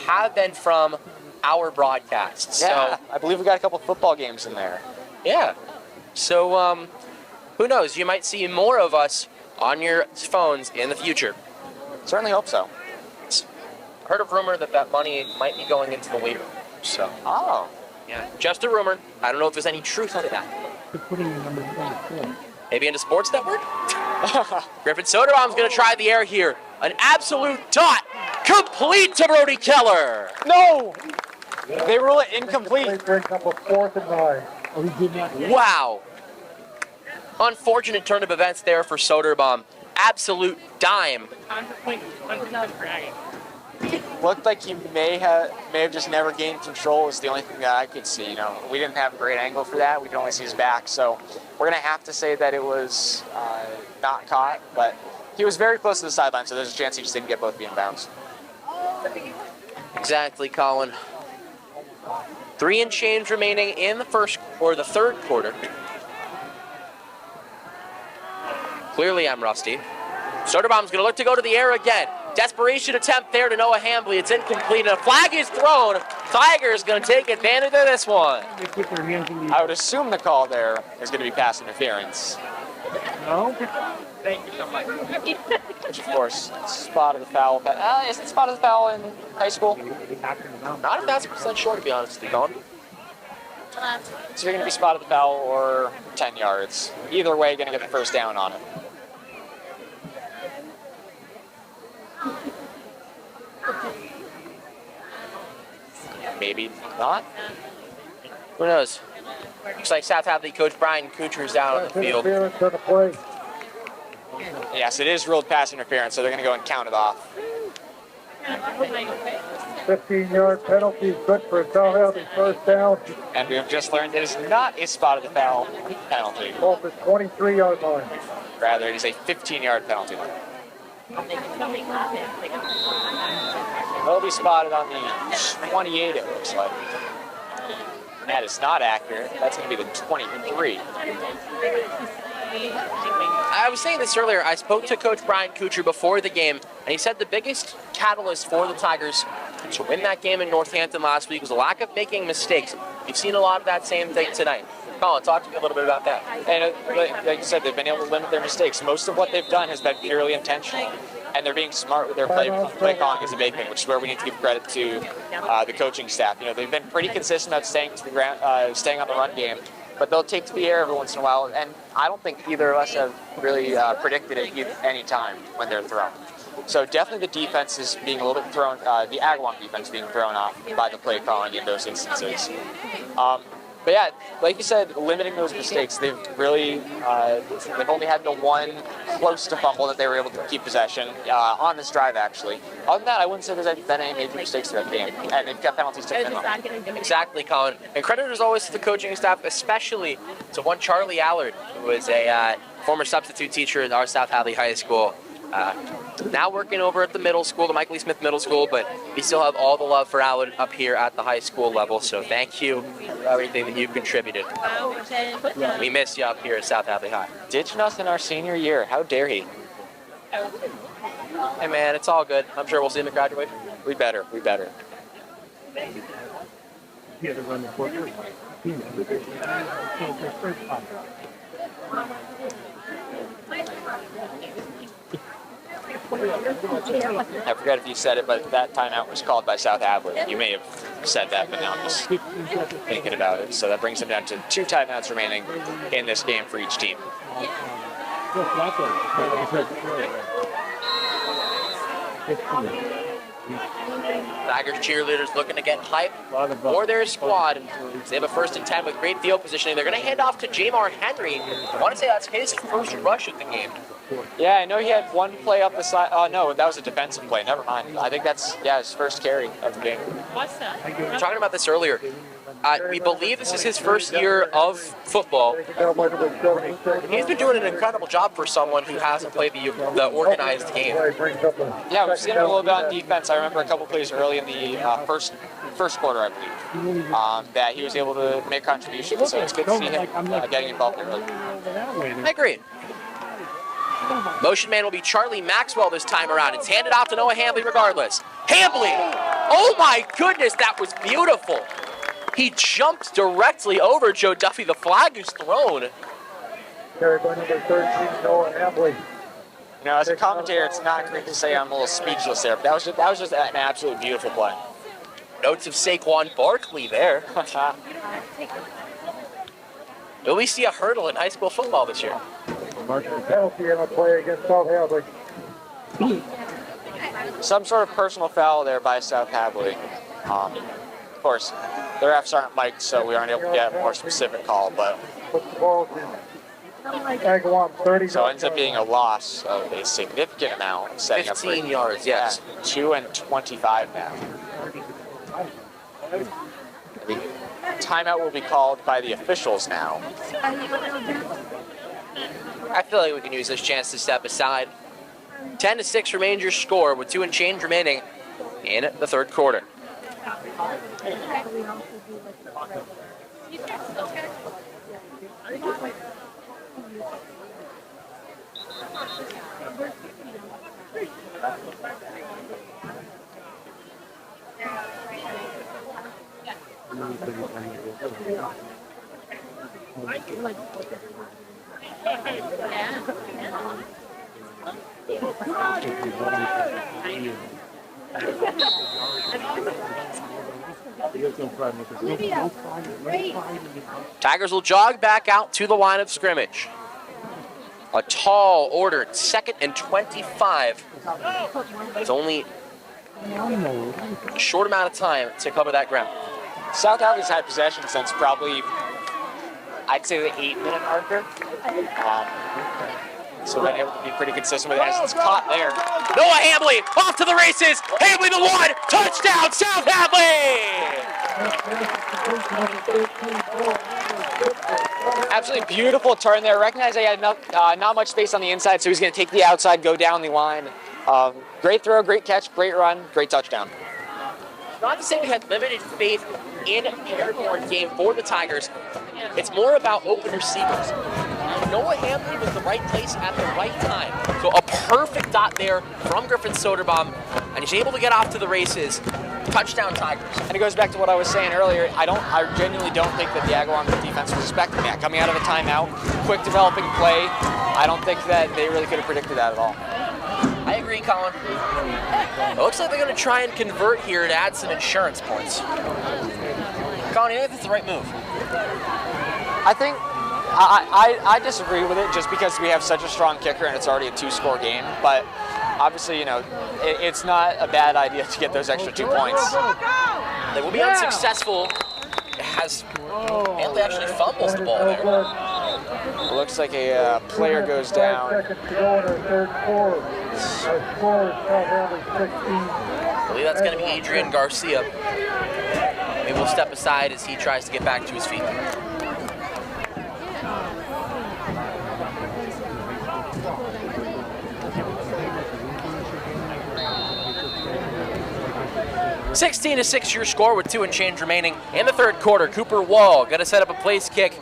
have been from our broadcasts. Yeah, so, I believe we got a couple of football games in there. Yeah. So, who knows? You might see more of us on your phones in the future. Certainly hope so. Heard a rumor that money might be going into the weight room. So. Oh. Yeah, just a rumor. I don't know if there's any truth to that. Maybe into Sports Network? Griffin Soderbaum's going to try the air here. An absolute dot. Complete to Brody Keller. No! They rule it incomplete. They bring up a 4th and 9. Wow. Unfortunate turn of events there for Soderbaum. Absolute dime. Looked like he may have just never gained control is the only thing that I could see. You know, we didn't have a great angle for that. We could only see his back. So we're going to have to say that it was not caught. But he was very close to the sideline, so there's a chance he just didn't get both being bounds. Exactly, Colin. 3 and change remaining in the third quarter. Clearly, I'm rusty. Soderbaum's going to look to go to the air again. Desperation attempt there to Noah Hambley. It's incomplete, and a flag is thrown. Tiger's going to take advantage of this one. I would assume the call there is going to be pass interference. No? Thank you so much. Which, of course, spotted the foul. Is it spotted the foul in high school? Not if that's % short, to be honest with you, Colin. So you're going to be spotted the foul or 10 yards. Either way, going to get the first down on it. Maybe not. Who knows? Looks like South Hadley coach Brian Kucher's down on the field. Interference on the play. Yes, it is ruled pass interference, so they're going to go and count it off. 15-yard penalty is good for a South Hadley first down. And we have just learned it is not a spotted the foul penalty. Off the 23-yard line. Rather, it is a 15-yard penalty. Will be spotted on the 28, it looks like. And that is not accurate. That's going to be the 23. I was saying this earlier. I spoke to Coach Brian Kucher before the game, and he said the biggest catalyst for the Tigers to win that game in Northampton last week was a lack of making mistakes. You've seen a lot of that same thing tonight. Colin, talk to me a little bit about that. And like you said, they've been able to limit their mistakes. Most of what they've done has been purely intentional. And they're being smart with their play calling is a big thing, which is where we need to give credit to the coaching staff. You know, they've been pretty consistent about staying to the ground, staying on the run game, but they'll take to the air every once in a while. And I don't think either of us have really predicted it any time when they're thrown. So definitely the defense is being a little bit thrown, the Agawam defense being thrown off by the play calling in those instances. But yeah, like you said, limiting those mistakes, they've really, they've only had the one close to fumble that they were able to keep possession on this drive, actually. Other than that, I wouldn't say there's been any major mistakes throughout the game, and they've got penalties taken off. Exactly, Colin. And credit as always to the coaching staff, especially to one Charlie Allard, who is a former substitute teacher at our South Hadley High School. Now working over at the middle school, the Michael E. Smith Middle School, but we still have all the love for Allard up here at the high school level, so thank you for everything that you've contributed. We miss you up here at South Hadley High. Ditching us in our senior year. How dare he? Hey man, it's all good. I'm sure we'll see him at graduation. We better. I forget if you said it, but that timeout was called by South Hadley. You may have said that, but now I'm just thinking about it. So that brings them down to 2 timeouts remaining in this game for each team. Tigers cheerleaders looking to get hype for their squad. They have a 1st and 10 with great field positioning. They're going to hand off to Jamar Henry. I want to say that's his first rush of the game. Yeah, I know he had one play up the side. Oh, no, that was a defensive play. Never mind. I think that's, his first carry of the game. We were talking about this earlier. We believe this is his first year of football. He's been doing an incredible job for someone who hasn't played the organized game. Yeah, we've seen him a little bit on defense. I remember a couple plays early in the first quarter, I believe, that he was able to make contributions. So it's good to see him getting involved early. I agree. Motion man will be Charlie Maxwell this time around. It's handed off to Noah Hambley regardless. Hambley! Oh my goodness, that was beautiful. He jumped directly over Joe Duffy. The flag is thrown. Carried by number 13, Noah Hadley. Now, as a commentator, it's not great to say I'm a little speechless there, but that was just an absolutely beautiful play. Notes of Saquon Barkley there. Will we see a hurdle in high school football this year? Penalty in a play against South Hadley. Some sort of personal foul there by South Hadley. Of course, the refs aren't mic'd, so we aren't able to get a more specific call, but Puts the ball in. Agawam 30. so it ends up being a loss of a significant amount, setting up 15 yards, yes. 2 and 25 now. The timeout will be called by the officials now. I feel like we can use this chance to step aside. 10-6 remains your score with 2 and change remaining in the third quarter. Tigers will jog back out to the line of scrimmage. A tall ordered 2nd and 25. It's only a short amount of time to cover that ground. South Hadley's had possession since probably, I'd say, the 8-minute marker. So they've been able to be pretty consistent with it as it's caught there. Noah Hadley off to the races. Hadley the one. Touchdown, South Hadley! Absolutely beautiful turn there. Recognized he had not much space on the inside, so he's going to take the outside, go down the line. Great throw, great catch, great run, great touchdown. Not to say we had limited faith in Paragore's game for the Tigers. It's more about open receivers. Noah Hadley was the right place at the right time. So a perfect dot there from Griffin Soderbaum, and he's able to get off to the races. Touchdown Tigers. And it goes back to what I was saying earlier. I genuinely don't think that the Agawam defense was expecting that. Coming out of a timeout, quick developing play, I don't think that they really could have predicted that at all. I agree, Colin. It looks like they're going to try and convert here to add some insurance points. Colin, you think that's the right move? I think I disagree with it just because we have such a strong kicker and it's already a 2-score game. But obviously, it's not a bad idea to get those extra 2 points. They will be unsuccessful as Hadley actually fumbles the ball there. It looks like a player goes down. Seconds to go in our third quarter. Our score is South Hadley 16. I believe that's going to be Adrian Garcia. Maybe we'll step aside as he tries to get back to his feet. (16-6) your score with 2 and change remaining in the third quarter. Cooper Wall going to set up a place kick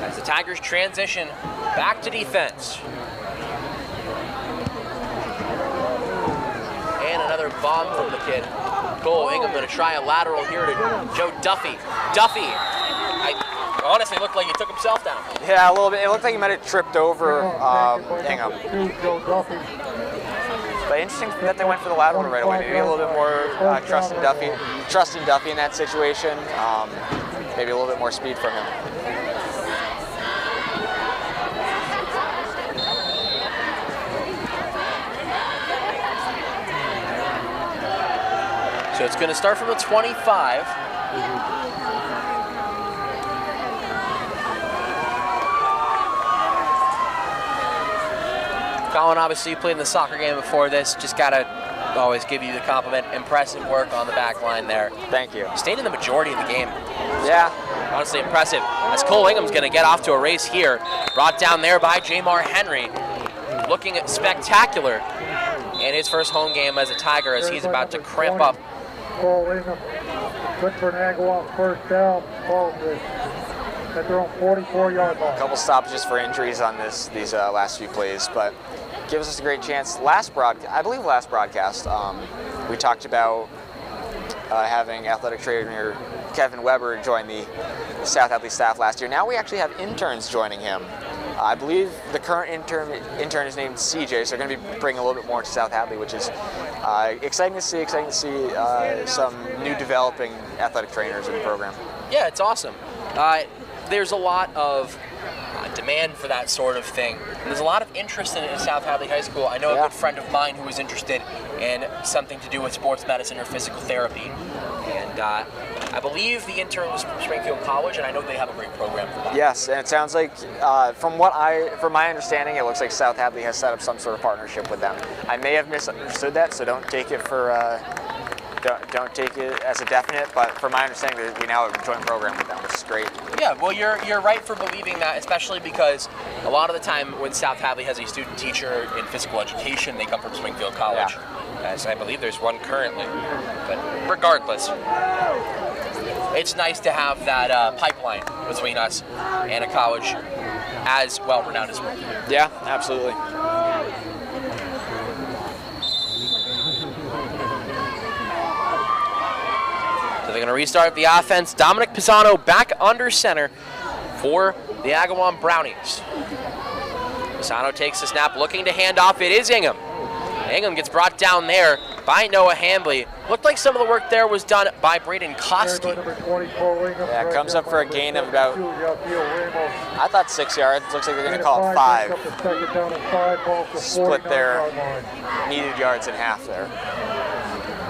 as the Tigers transition back to defense. And another bomb from the kid. Cole Ingham going to try a lateral here to Joe Duffy. Duffy, I honestly looked like he took himself down. Yeah, a little bit. It looked like he might have tripped over Ingham. But interesting that they went for the lateral right away. Maybe a little bit more trust in Duffy in that situation. Maybe a little bit more speed from him. So it's going to start from the 25. Colin, obviously you played in the soccer game before this. Just got to always give you the compliment. Impressive work on the back line there. Thank you. Stayed in the majority of the game. Yeah. Honestly impressive. As Cole Ingham's going to get off to a race here. Brought down there by Jamar Henry. Looking spectacular in his first home game as a Tiger as he's about to cramp up. Cole Ingham, good for an Agawam first down. At their own 44-yard line. A couple stoppages for injuries on these last few plays, but gives us a great chance. I believe last broadcast, we talked about having athletic trainer Kevin Weber join the South Hadley staff last year. Now we actually have interns joining him. I believe the current intern is named CJ, so they're going to be bringing a little bit more to South Hadley, which is exciting to see. Some new developing athletic trainers in the program. Yeah, it's awesome. There's a lot of demand for that sort of thing. And there's a lot of interest in it at South Hadley High School. I know a good friend of mine who was interested in something to do with sports medicine or physical therapy. And I believe the intern was from Springfield College, and I know they have a great program for that. Yes, and it sounds like, from my understanding, it looks like South Hadley has set up some sort of partnership with them. I may have misunderstood that, so don't take it for don't take it as a definite. But from my understanding, we now have a joint program with them, which is great. Yeah, well, you're right for believing that, especially because a lot of the time when South Hadley has a student teacher in physical education, they come from Springfield College. Yeah. As I believe there's one currently. But regardless, it's nice to have that pipeline between us and a college as well renowned as Springfield. Yeah, absolutely. So they're going to restart the offense. Dominic Pisano back under center for the Agawam Brownies. Pisano takes the snap, looking to hand off. It is Ingham. Ingham gets brought down there by Noah Handley. Looked like some of the work there was done by Braden Koski. Yeah, comes up for a gain of about, I thought 6 yards. Looks like they're going to call it 5. Split their needed yards in half there.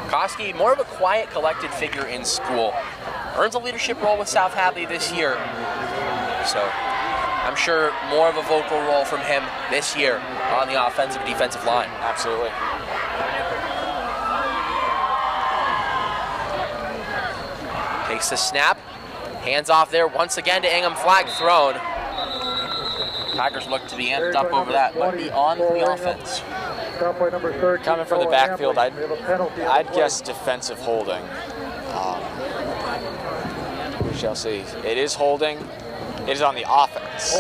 Koski, more of a quiet, collected figure in school. Earns a leadership role with South Hadley this year. So I'm sure more of a vocal role from him this year on the offensive and defensive line. Absolutely. Takes the snap, hands off there once again to Ingham, flag thrown. Tigers look to be amped up over that, might be on the offense. Coming from the backfield, I'd guess defensive holding. We shall see. It is holding. It is on the offense.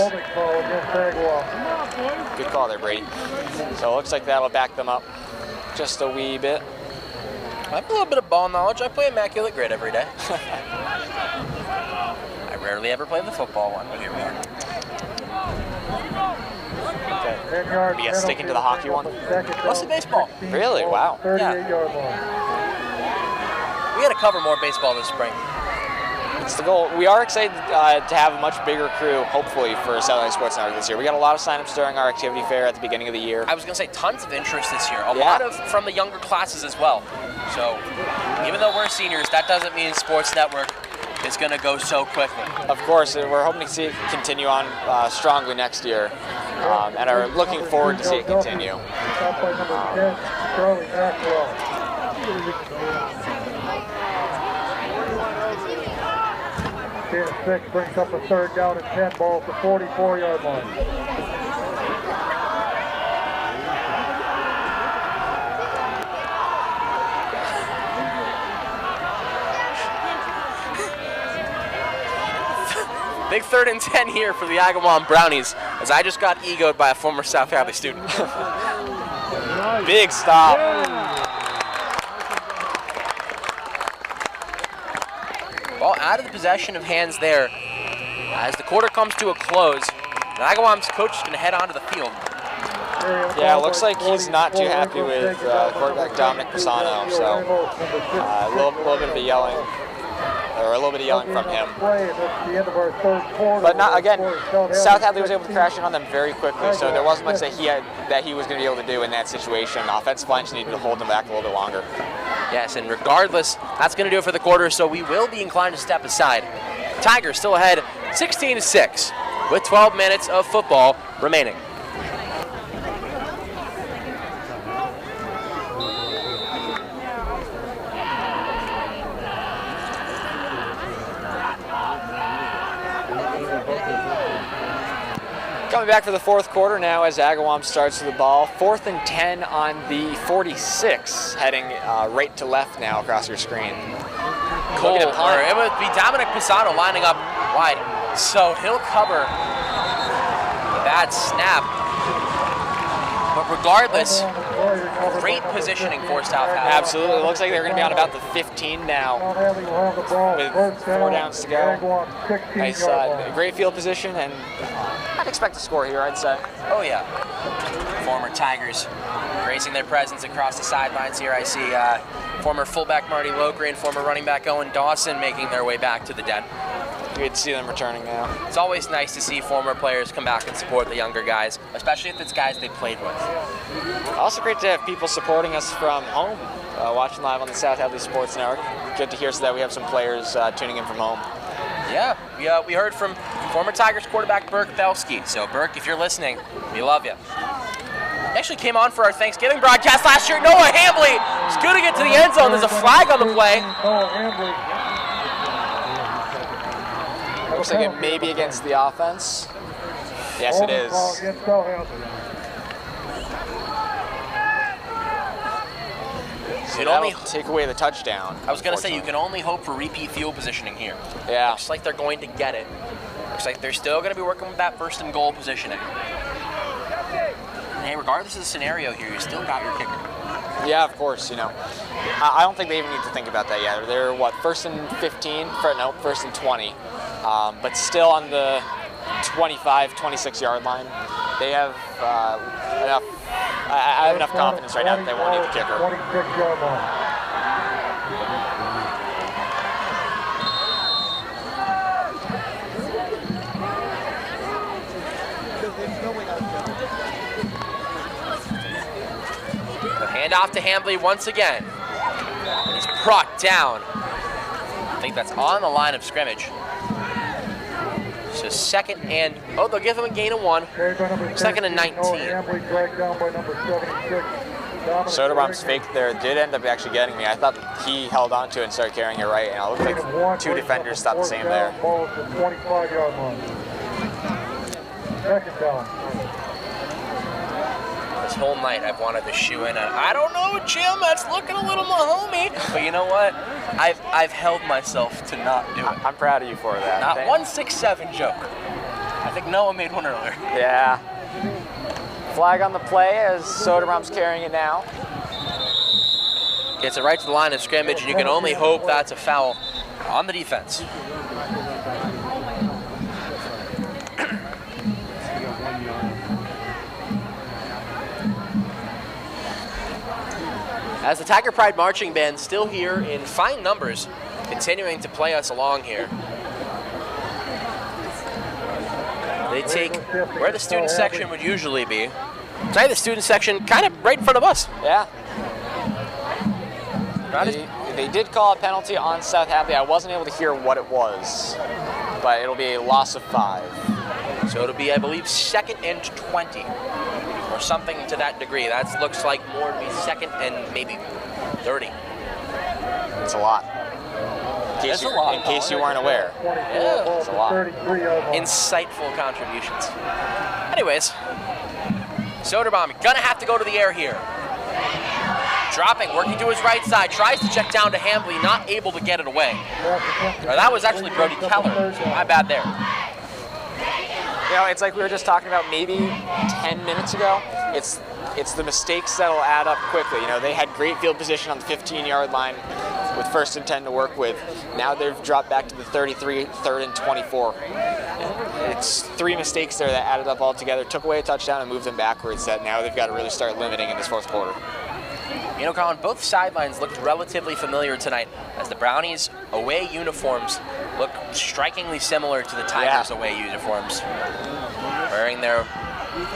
Good call there, Brady. So it looks like that'll back them up just a wee bit. I have a little bit of ball knowledge. I play Immaculate Grid every day. I rarely ever play the football one, but here we are. Okay. You sticking to the hockey one? Mostly baseball. Really? Wow. Yeah. We got to cover more baseball this spring. It's the goal. We are excited to have a much bigger crew, hopefully, for South Hadley Sports Network this year. We got a lot of signups during our activity fair at the beginning of the year. I was going to say tons of interest this year. A lot of from the younger classes as well. So even though we're seniors, that doesn't mean Sports Network is going to go so quickly. Of course, we're hoping to see it continue on strongly next year, and are looking forward to see it continue. Six brings up a third down and 10 ball at the 44-yard line. Big 3rd and 10 here for the Agawam Brownies, as I just got egoed by a former South Hadley student. Big stop. Ball out of the possession of hands there. As the quarter comes to a close, the Agawam's coach is going to head onto the field. Yeah, it looks like he's not too happy with quarterback Dominic Pisano, so a little bit of yelling. Or a little bit of yelling from him. But not, again, South Hadley was able to crash in on them very quickly, so there wasn't much that he was going to be able to do in that situation. Offensive line just needed to hold them back a little bit longer. Yes, and regardless, that's going to do it for the quarter, so we will be inclined to step aside. Tigers still ahead 16-6 with 12 minutes of football remaining. Coming back for the fourth quarter now as Agawam starts with the ball. 4th and 10 on the 46, heading right to left now across your screen. Cole, it would be Dominic Pisano lining up wide, so he'll cover the bad snap. But regardless, great positioning for South Hadley. Absolutely. It looks like they're going to be on about the 15 now with 4 downs to go. Nice, great field position, and expect a score here, I'd say. Oh, yeah. Former Tigers gracing their presence across the sidelines here. I see former fullback Marty Logren, former running back Owen Dawson making their way back to the den. Good to see them returning now. It's always nice to see former players come back and support the younger guys, especially if it's guys they played with. Also great to have people supporting us from home, watching live on the South Hadley Sports Network. Good to hear so that we have some players tuning in from home. Yeah, we heard from former Tigers quarterback Burke Belsky. So Burke, if you're listening, we love you. He actually came on for our Thanksgiving broadcast last year. Noah Hambley is going to get to the end zone. There's a flag on the play. Looks like it may be against the offense. Yes, it is. So that'll take away the touchdown. I was going to say, you can only hope for repeat field positioning here. Yeah. Looks like they're going to get it. Looks like they're still going to be working with that first and goal positioning. And hey, regardless of the scenario here, you still got your kicker. Yeah, of course, you know. I don't think they even need to think about that yet. They're, what, first and 15? No, first and 20. But still on the 25, 26-yard line. They have enough. I have enough confidence right now that they won't need the kicker. 26-yard line. Handoff to Hambley once again. He's brought down. I think that's on the line of scrimmage. So second and, they'll give him a gain of 1. Second and 19. Soderbaum's fake there did end up actually getting me. I thought that he held on to it and started carrying it right, and it looked like 2 defenders stopped the same there. 25-yard line. Second down. This whole night I've wanted to shoe in I don't know, Jim, that's looking a little Mahomey. But you know what? I've held myself to not do it. I'm proud of you for that. Not 167 joke. I think Noah made one earlier. Yeah. Flag on the play as Soderbaum's carrying it now. Gets it right to the line of scrimmage, and you can only hope that's a foul on the defense. As the Tiger Pride Marching Band still here in fine numbers, continuing to play us along here. They take where the student section would usually be. Tonight the student section kind of right in front of us. Yeah. They did call a penalty on South Hadley. I wasn't able to hear what it was, but it'll be a loss of 5. So it'll be, I believe, 2nd and 20. Or something to that degree. That looks like more to be 2nd and maybe 30. It's a lot. In case you weren't aware. Yeah. It's a lot. Insightful contributions. Anyways, Soderbaum gonna have to go to the air here. Dropping, working to his right side, tries to check down to Hambley, not able to get it away. That was actually Brody Keller, so my bad there. You know, it's like we were just talking about maybe 10 minutes ago. It's the mistakes that'll add up quickly. You know, they had great field position on the 15-yard line with 1st and 10 to work with. Now they've dropped back to the 33, 3rd and 24. It's 3 mistakes there that added up all together, took away a touchdown and moved them backwards that now they've got to really start limiting in this 4th quarter. You know, Colin, both sidelines looked relatively familiar tonight as the Brownies away uniforms look strikingly similar to the Tigers away uniforms. Wearing their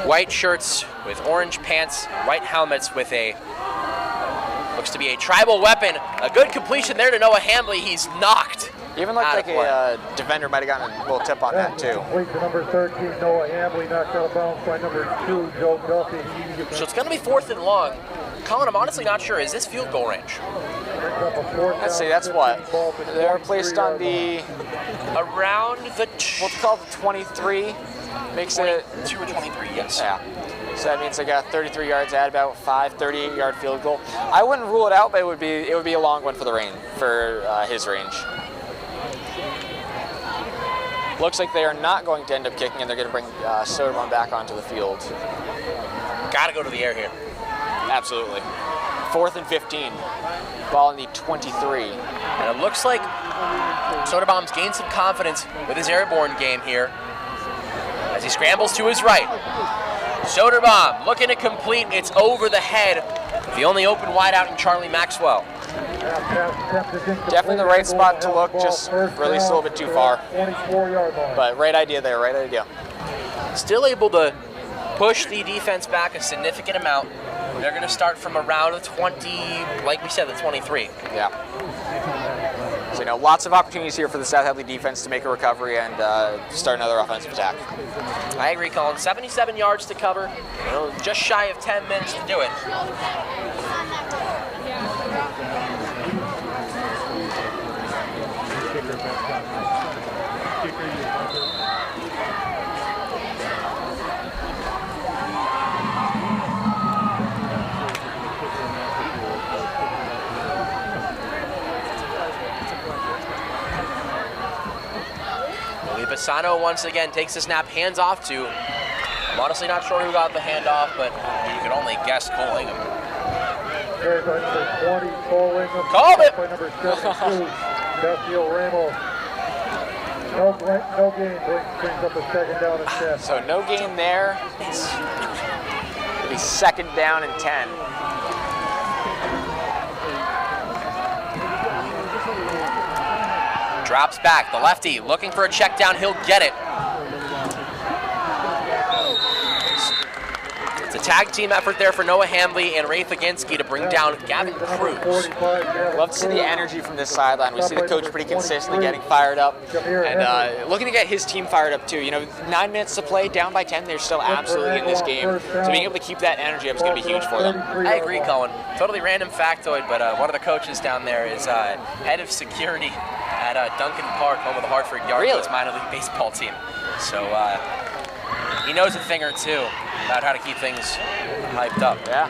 white shirts with orange pants, white helmets with a, looks to be a tribal weapon. A good completion there to Noah Hambley. He's knocked. Even looked like a defender might have gotten a little tip on that too. Complete to number 13, Noah Hambley, knocked out of bounds by number 2, Joe Duffy. So it's going to be 4th and long. Colin, I'm honestly not sure. Is this field goal range? Let's see, that's what? They're placed on the... Around the... What's called the 23. Makes it... 2 or 23, yes. Yeah. So that means they got 33 yards at about 38-yard field goal. I wouldn't rule it out, but it would be a long one for his range. Looks like they are not going to end up kicking, and they're going to bring Soderbaum back onto the field. Got to go to the air here. Absolutely. 4th and 15. Ball in the 23. And it looks like Soderbaum's gained some confidence with his airborne game here as he scrambles to his right. Soderbaum looking to complete. It's over the head of the only open wideout in Charlie Maxwell. Definitely the right spot to look, just released a little bit too far. But right idea there, right idea. Still able to push the defense back a significant amount. They're going to start from around the 20, like we said, the 23. Yeah. So, lots of opportunities here for the South Hadley defense to make a recovery and start another offensive attack. I agree, Colin. 77 yards to cover, just shy of 10 minutes to do it. Pisano once again takes the snap, hands off to, I'm honestly not sure who got the handoff, but you can only guess Cole Ingham. Called it! No gain brings up a second down and 10. So no gain there. It'll be second down and 10. Drops back, the lefty looking for a check down, he'll get it. It's a tag team effort there for Noah Hadley and Ray Faginski to bring down Gavin Cruz. Love to see the energy from this sideline. We see the coach pretty consistently getting fired up and looking to get his team fired up too. 9 minutes to play, down by 10, they're still absolutely in this game. So being able to keep that energy up is going to be huge for them. I agree, Colin. Totally random factoid, but one of the coaches down there is head of security at Duncan Park, home of the Hartford Yardbirds minor league baseball team. So he knows a thing or two about how to keep things hyped up. Yeah.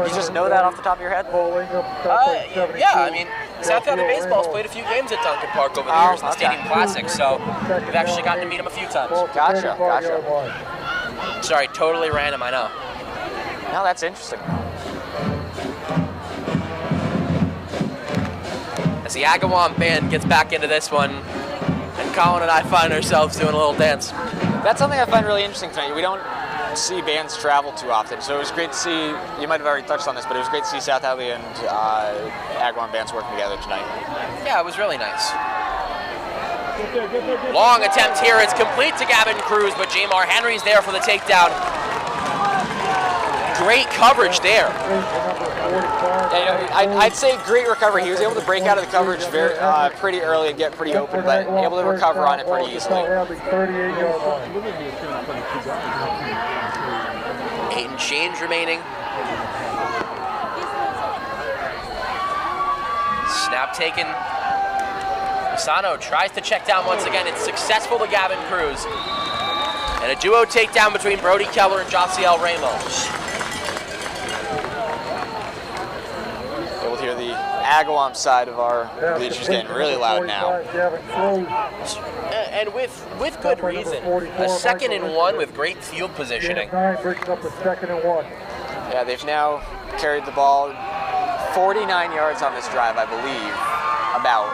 You just know that off the top of your head? Yeah, I mean, South Hadley Baseball's played a few games at Duncan Park over the years in the Stadium Classic, so we've actually gotten to meet him a few times. Gotcha. Sorry, totally random, I know. No, that's interesting. As the Agawam band gets back into this one, and Colin and I find ourselves doing a little dance. That's something I find really interesting tonight. We don't see bands travel too often, so it was great to see, you might have already touched on this, but it was great to see South Hadley and Agawam bands working together tonight. Yeah, it was really nice. Long attempt here, it's complete to Gavin Cruz, but Jamar Henry's there for the takedown. Great coverage there. I'd say great recovery. He was able to break out of the coverage pretty early and get pretty open, but able to recover on it pretty easily. 8 and change remaining. Snap taken. Pisano tries to check down once again. It's successful to Gavin Cruz. And a duo takedown between Brody Keller and Josiel Ramos. Able to hear the Agawam side of our bleachers getting really loud now. And with good reason. A 2nd and 1 with great field positioning. Yeah, they've now carried the ball 49 yards on this drive, I believe. About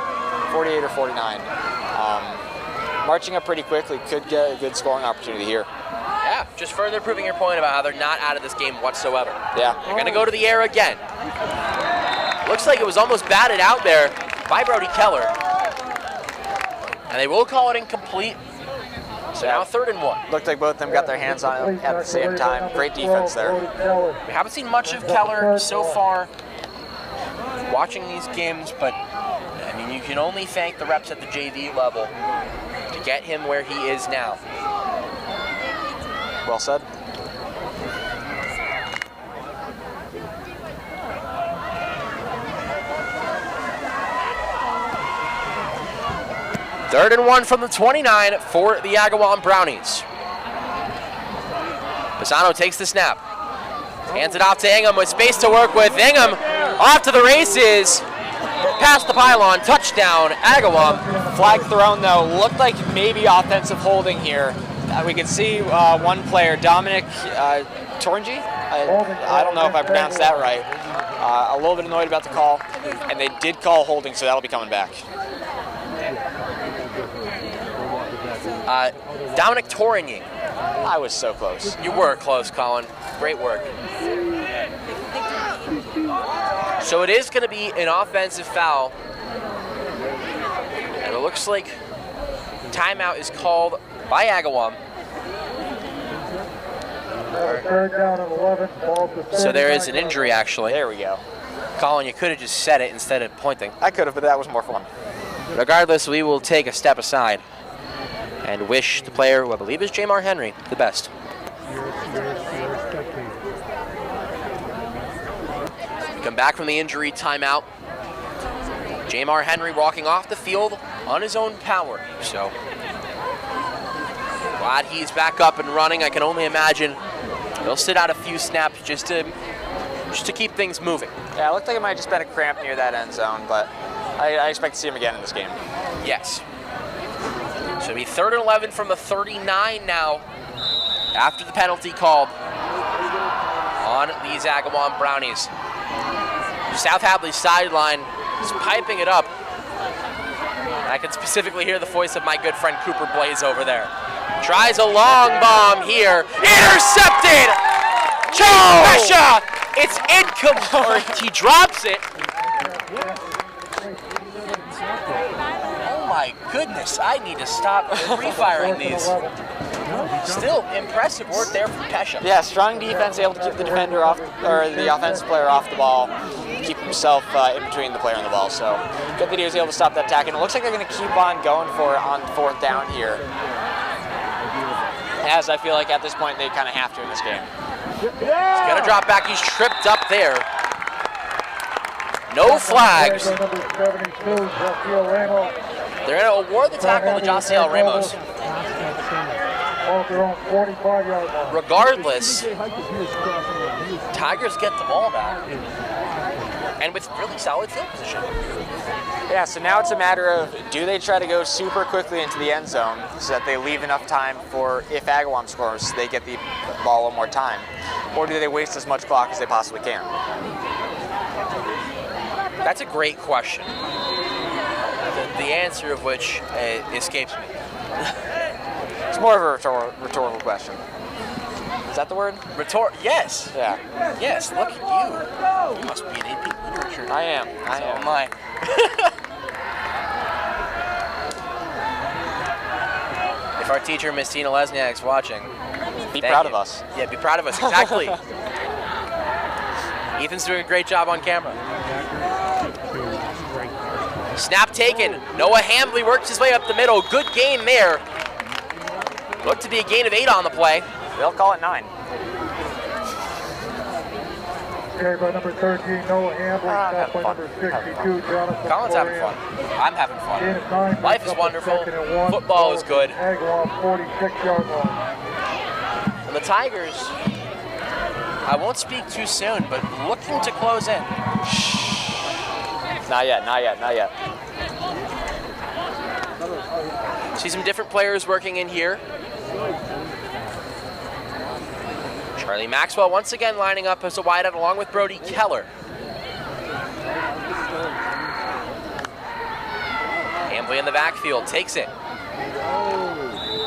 48 or 49. Marching up pretty quickly, could get a good scoring opportunity here. Yeah, just further proving your point about how they're not out of this game whatsoever. Yeah. They're going to go to the air again. Looks like it was almost batted out there by Brody Keller. And they will call it incomplete. So now 3rd and 1. Looked like both of them got their hands on it at the same time. Great defense there. We haven't seen much of Keller so far watching these games, but I mean, you can only thank the reps at the JV level to get him where he is now. Well said. Third and 1 from the 29 for the Agawam Brownies. Pisano takes the snap. Hands it off to Ingham with space to work with. Ingham off to the races. Past the pylon, touchdown, Agawam. Flag thrown though, looked like maybe offensive holding here. We can see one player, Dominic Tornji. I don't know if I pronounced that right. A little bit annoyed about the call, and they did call holding, so that'll be coming back. Dominic Torigny. I was so close. You were close, Colin. Great work. So it is going to be an offensive foul. And it looks like timeout is called by Agawam. So there is an injury, actually. There we go. Colin, you could have just said it instead of pointing. I could have, but that was more fun. Regardless, we will take a step aside and wish the player, who I believe is Jamar Henry, the best. Come back from the injury timeout. Jamar Henry walking off the field on his own power. So glad he's back up and running. I can only imagine he'll sit out a few snaps just to keep things moving. Yeah, it looked like it might have just been a cramp near that end zone, but I expect to see him again in this game. Yes. So it'll be 3rd and 11 from the 39 now after the penalty called on these Agawam Brownies. South Hadley's sideline is piping it up. I can specifically hear the voice of my good friend Cooper Blaze over there. Tries a long bomb here. Intercepted! Joe Pesha! It's incomplete. He drops it. Oh my goodness, I need to stop refiring these. Still impressive work there from Pesha. Yeah, strong defense, able to keep the defender off, or the offensive player off the ball, keep himself in between the player and the ball. So good that he was able to stop that attack, and it looks like they're going to keep on going for it on 4th down here. As I feel like at this point they kind of have to in this game. He's going to drop back. He's tripped up there. No flags. They're going to award the tackle to Josiel Ramos. Regardless, Tigers get the ball back. And with really solid field position. Yeah, so now it's a matter of, do they try to go super quickly into the end zone so that they leave enough time for, if Agawam scores, they get the ball one more time? Or do they waste as much clock as they possibly can? That's a great question. The answer of which escapes me. It's more of a rhetorical question. Is that the word? Yes. Yeah. Yes, look at you. You must be an AP literature. I am. I am. My. If our teacher, Miss Tina Lesniak's watching, be proud of us. Yeah, be proud of us. Exactly. Ethan's doing a great job on camera. Snap taken. Noah Hambley works his way up the middle. Good gain there. Looked to be a gain of 8 on the play. They'll call it 9. Carried by number 13, Noah Hambley. Stopped by number 62, Jonathan. Colin's having fun. I'm having fun. Life is wonderful. Football is good. Agawam 46-yard line. And the Tigers, I won't speak too soon, but looking to close in. Not yet, not yet, not yet. See some different players working in here. Charlie Maxwell once again lining up as a wideout along with Brody Keller. Hambley in the backfield, takes it.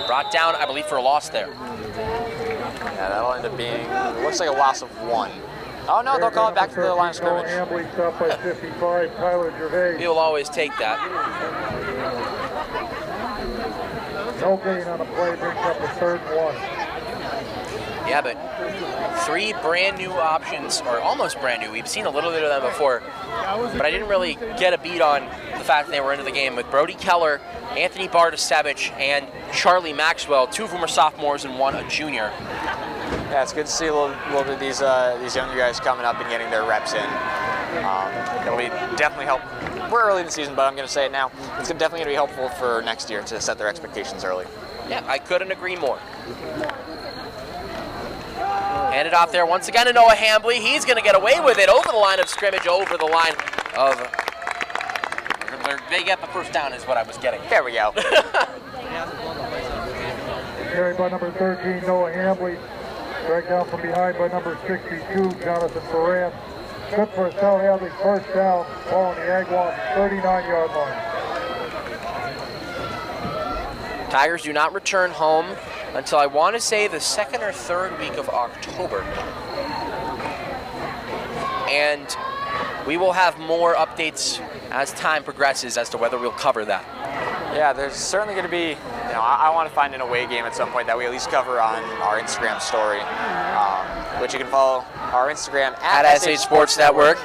Brought down, I believe, for a loss there. Yeah, that'll end up being, looks like a loss of 1. Oh no, they'll call it back to the line of scrimmage. Hambley stopped by 55, Tyler Gervais. He'll always take that. No gain on the play, brings up the 3rd and 1. Yeah, but 3 brand new options, or almost brand new. We've seen a little bit of them before, but I didn't really get a beat on the fact that they were into the game with Brody Keller, Anthony Bardasevich, and Charlie Maxwell. 2 of them are sophomores and 1 a junior. Yeah, it's good to see a little bit of these younger guys coming up and getting their reps in. It'll be definitely help. We're early in the season, but I'm going to say it now. It's definitely going to be helpful for next year to set their expectations early. Yeah, I couldn't agree more. Handed off there once again to Noah Hambley. He's going to get away with it over the line of scrimmage, over the line of... They get the first down is what I was getting. There we go. Carried by number 13, Noah Hambley. Dragged down from behind by number 62, Jonathan Ferrand. Good for a South Hadley first down, ball on the Agawam 39-yard line. Tigers do not return home until I want to say the second or third week of October. And we will have more updates as time progresses as to whether we'll cover that. Yeah, there's certainly going to be, I want to find an away game at some point that we at least cover on our Instagram story, which you can follow our Instagram at SH Sports Network.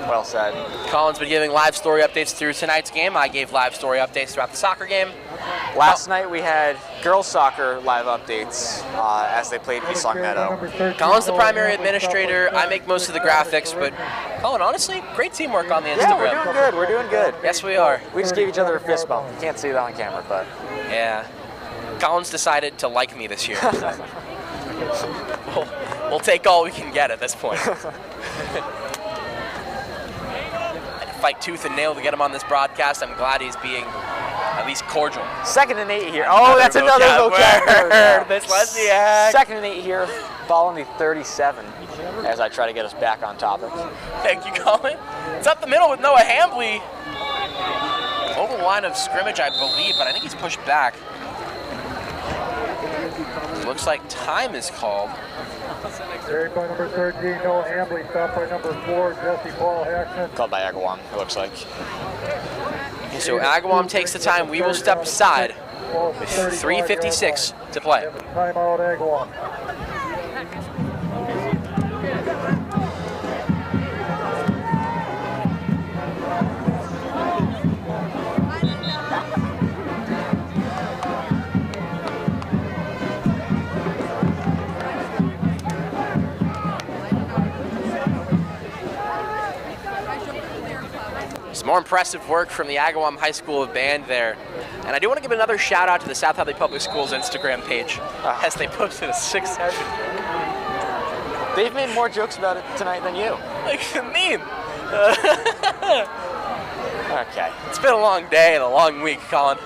Well said. Colin's been giving live story updates through tonight's game. I gave live story updates throughout the soccer game. Last night we had girls soccer live updates as they played East Long Meadow. Colin's the primary administrator. I make most of the graphics, but Colin, honestly, great teamwork on the Instagram. Yeah, we're doing good. We're doing good. Yes, we are. We just gave each other a fist bump. You can't see that on camera, but yeah. Colin's decided to like me this year. We'll take all we can get at this point. Fight tooth and nail to get him on this broadcast. I'm glad he's being at least cordial. 2nd and 8 here. Oh, that's another vocab word. This was the act. 2nd and 8 here, ball on the 37 as I try to get us back on topic. Thank you, Colin. It's up the middle with Noah Hambley. Over the line of scrimmage, I believe, but I think he's pushed back. Looks like time is called. Carried by number 13, Noah Hambley, stopped by number 4, Jesse Paul Hackman. Called by Agawam, it looks like. So Agawam takes the time. We will step aside with 3:56 to play. Timeout, Agawam. Some more impressive work from the Agawam High School band there. And I do want to give another shout out to the South Hadley Public Schools Instagram page as they posted a 6-7. They've made more jokes about it tonight than you. Like a meme. Okay. It's been a long day and a long week, Colin.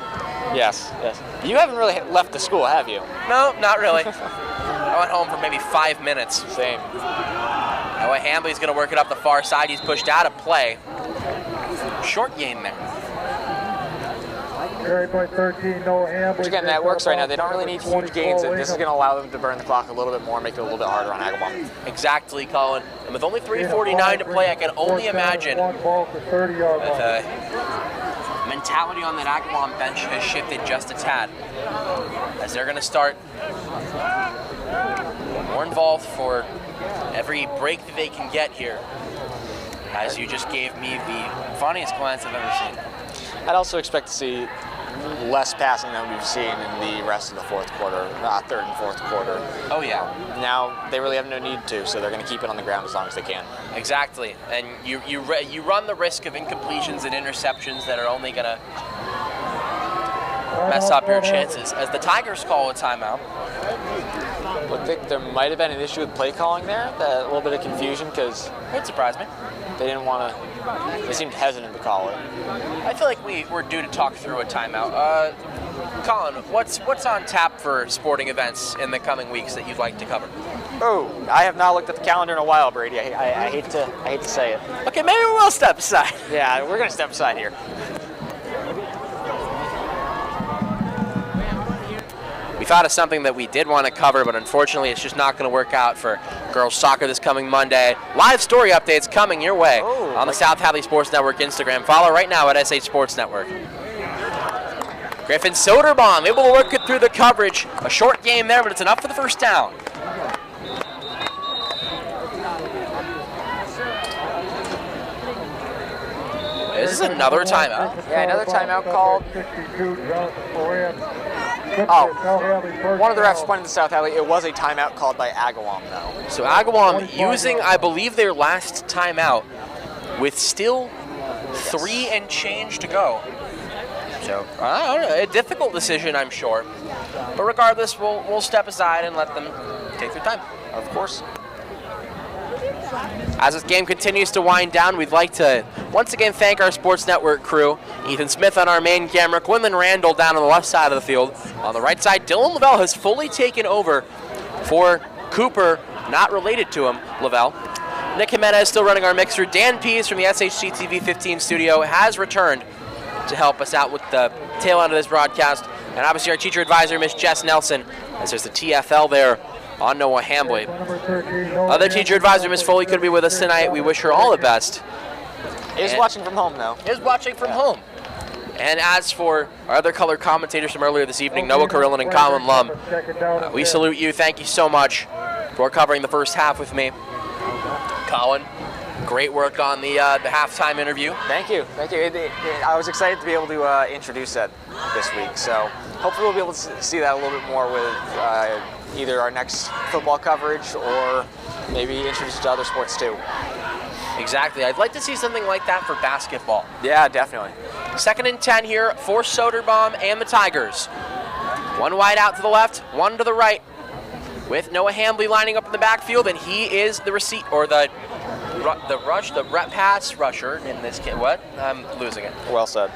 Yes, yes. You haven't really left the school, have you? No, not really. I went home for maybe 5 minutes. Same. Noah Hambley's going to work it up the far side. He's pushed out of play. Short game there. Carried by 13, Noah Hambley. Which again, that works right now. They don't really need huge gains, and this is going to allow them to burn the clock a little bit more, make it a little bit harder on Agawam. Exactly, Colin. And with only 3:49 to play, I can only imagine that the mentality on that Agawam bench has shifted just a tad, as they're going to start more involved for every break that they can get here. As you just gave me the funniest glance I've ever seen. I'd also expect to see less passing than we've seen in the rest of the fourth quarter, third and fourth quarter. Oh yeah. Now they really have no need to, so they're going to keep it on the ground as long as they can. Exactly, and you run the risk of incompletions and interceptions that are only going to mess up your chances. As the Tigers call a timeout. I think there might have been an issue with play calling there, a little bit of confusion because it surprised me. They didn't want to. They seemed hesitant to call it. I feel like we're due to talk through a timeout. Colin, what's on tap for sporting events in the coming weeks that you'd like to cover? Oh, I have not looked at the calendar in a while, Brady. I hate to say it. Okay, maybe we'll step aside. Yeah, we're gonna step aside here. We thought of something that we did want to cover, but unfortunately it's just not going to work out for girls soccer this coming Monday. Live story updates coming your way on the South Hadley Sports Network Instagram. Follow right now at SH Sports Network. Griffin Soderbaum able to work it through the coverage. A short game there, but it's enough for the first down. This is another timeout. Yeah, another timeout called. Oh, one of the refs pointed to South Hadley. It was a timeout called by Agawam, though. So Agawam using, I believe, their last timeout with still 3 and change to go. So, I don't know, a difficult decision, I'm sure. But regardless, we'll step aside and let them take their time. Of course. As this game continues to wind down, we'd like to once again thank our Sports Network crew. Ethan Smith on our main camera, Quinlan Randall down on the left side of the field. On the right side, Dylan Lavelle has fully taken over for Cooper, not related to him, Lavelle. Nick Jimenez still running our mixer. Dan Pease from the SHCTV 15 studio has returned to help us out with the tail end of this broadcast. And obviously our teacher advisor, Miss Jess Nelson, as there's the TFL there on Noah Hambly. Other teacher advisor, Miss Foley, could be with us tonight. We wish her all the best. Is watching from home, though. Is watching from home. And as for our other color commentators from earlier this evening, Noah Carillon and Colin Lum, we salute you. Thank you so much for covering the first half with me. Colin, great work on the halftime interview. Thank you. Thank you. I was excited to be able to introduce that this week. So hopefully we'll be able to see that a little bit more with either our next football coverage or maybe introduce it to other sports too. Exactly. I'd like to see something like that for basketball. Yeah, definitely. 2nd and 10 here for Soderbaum and the Tigers. One wide out to the left, one to the right, with Noah Hambly lining up in the backfield, and he is the pass rusher in this kid. What? I'm losing it. Well said.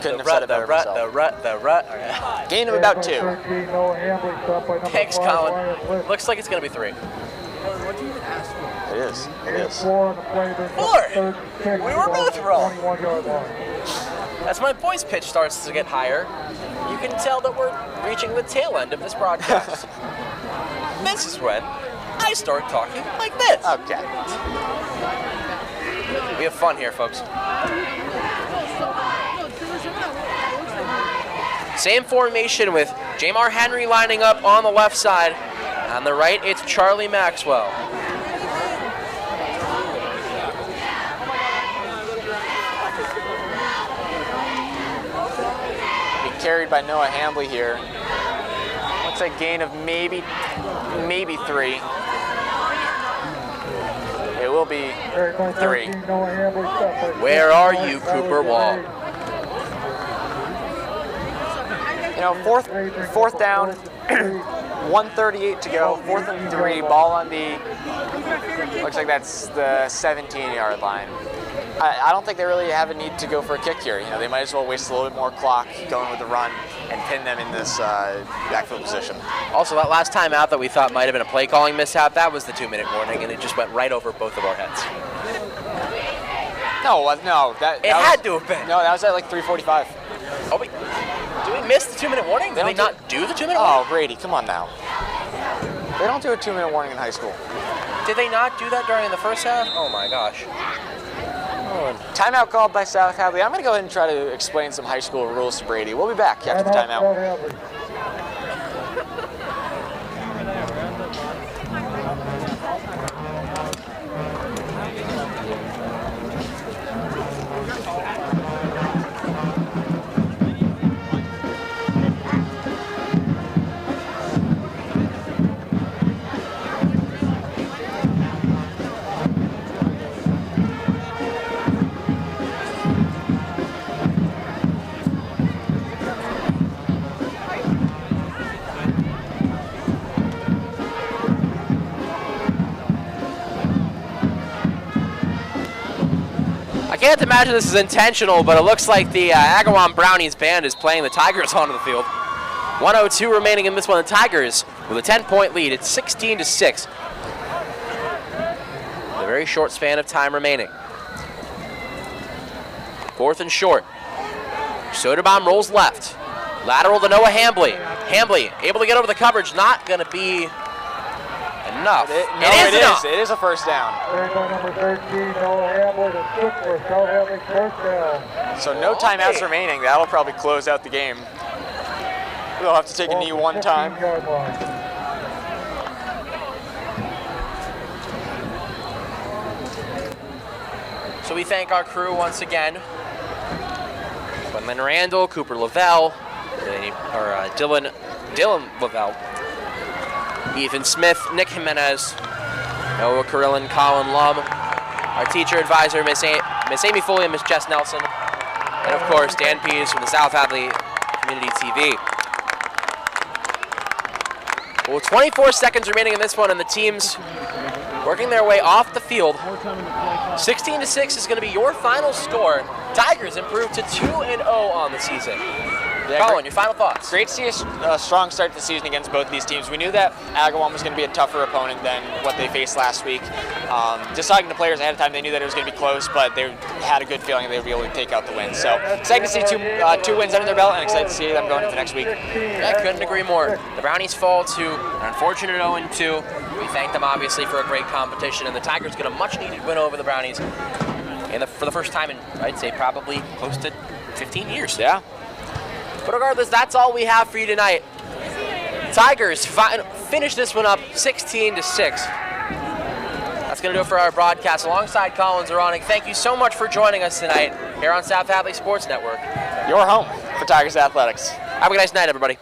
Couldn't have said it better myself. Gain of about 2. Thanks, Colin. Looks like it's going to be 3. It is. It is. 4. We were both wrong. As my voice pitch starts to get higher, you can tell that we're reaching the tail end of this broadcast. This is when I start talking like this. Okay. We have fun here, folks. Same formation with Jamar Henry lining up on the left side. On the right, it's Charlie Maxwell. Carried by Noah Hambly here. Looks like gain of maybe 3. It will be 3. Where are you, Cooper Wall? You know, fourth down, 1:38 to go, 4th and 3, ball on the, looks like that's the 17-yard line. I don't think they really have a need to go for a kick here. You know, they might as well waste a little bit more clock going with the run and pin them in this backfield position. Also, that last time out that we thought might have been a play calling mishap, that was the 2-minute warning, and it just went right over both of our heads. No, that had to have been. No, that was at like 3:45. Oh, wait. Did we miss the 2-minute warning? Did they not do the 2-minute warning? Oh, Brady, come on now. They don't do a 2-minute warning in high school. Did they not do that during the first half? Oh my gosh. Timeout called by South Hadley. I'm going to go ahead and try to explain some high school rules to Brady. We'll be back after the timeout. I can't imagine this is intentional, but it looks like the Agawam Brownies band is playing the Tigers onto the field. 1:02 remaining in this one. The Tigers with a 10-point lead. It's 16-6. A very short span of time remaining. 4th and short. Soderbaum rolls left. Lateral to Noah Hambly. Hambly able to get over the coverage. Not going to be enough. It is enough. It is a first down. So no timeouts remaining. That'll probably close out the game. We'll have to take a knee one time. So we thank our crew once again. Quinlan Randall, Cooper Lavelle, Dylan Lavelle, Ethan Smith, Nick Jimenez, Noah Carillon, Colin Lum, our teacher advisor, Miss Amy Foley and Miss Jess Nelson, and of course Dan Pease from the South Hadley Community TV. Well, 24 seconds remaining in this one, and the teams working their way off the field. 16-6 is going to be your final score. Tigers improved to 2-0 on the season. Colin, your final thoughts? Great to see a strong start to the season against both of these teams. We knew that Agawam was going to be a tougher opponent than what they faced last week. Just talking to players ahead of time, they knew that it was going to be close, but they had a good feeling they would be able to take out the win. So excited to see two wins under their belt, and excited to see them going into next week. I couldn't agree more. The Brownies fall to an unfortunate 0-2. We thank them obviously for a great competition, and the Tigers get a much-needed win over the Brownies for the first time in, I'd say, probably close to 15 years. Yeah. But regardless, that's all we have for you tonight. Tigers finish this one up 16-6. That's going to do it for our broadcast. Alongside Colin Zaronic, thank you so much for joining us tonight here on South Hadley Sports Network. Your home for Tigers Athletics. Have a nice night, everybody.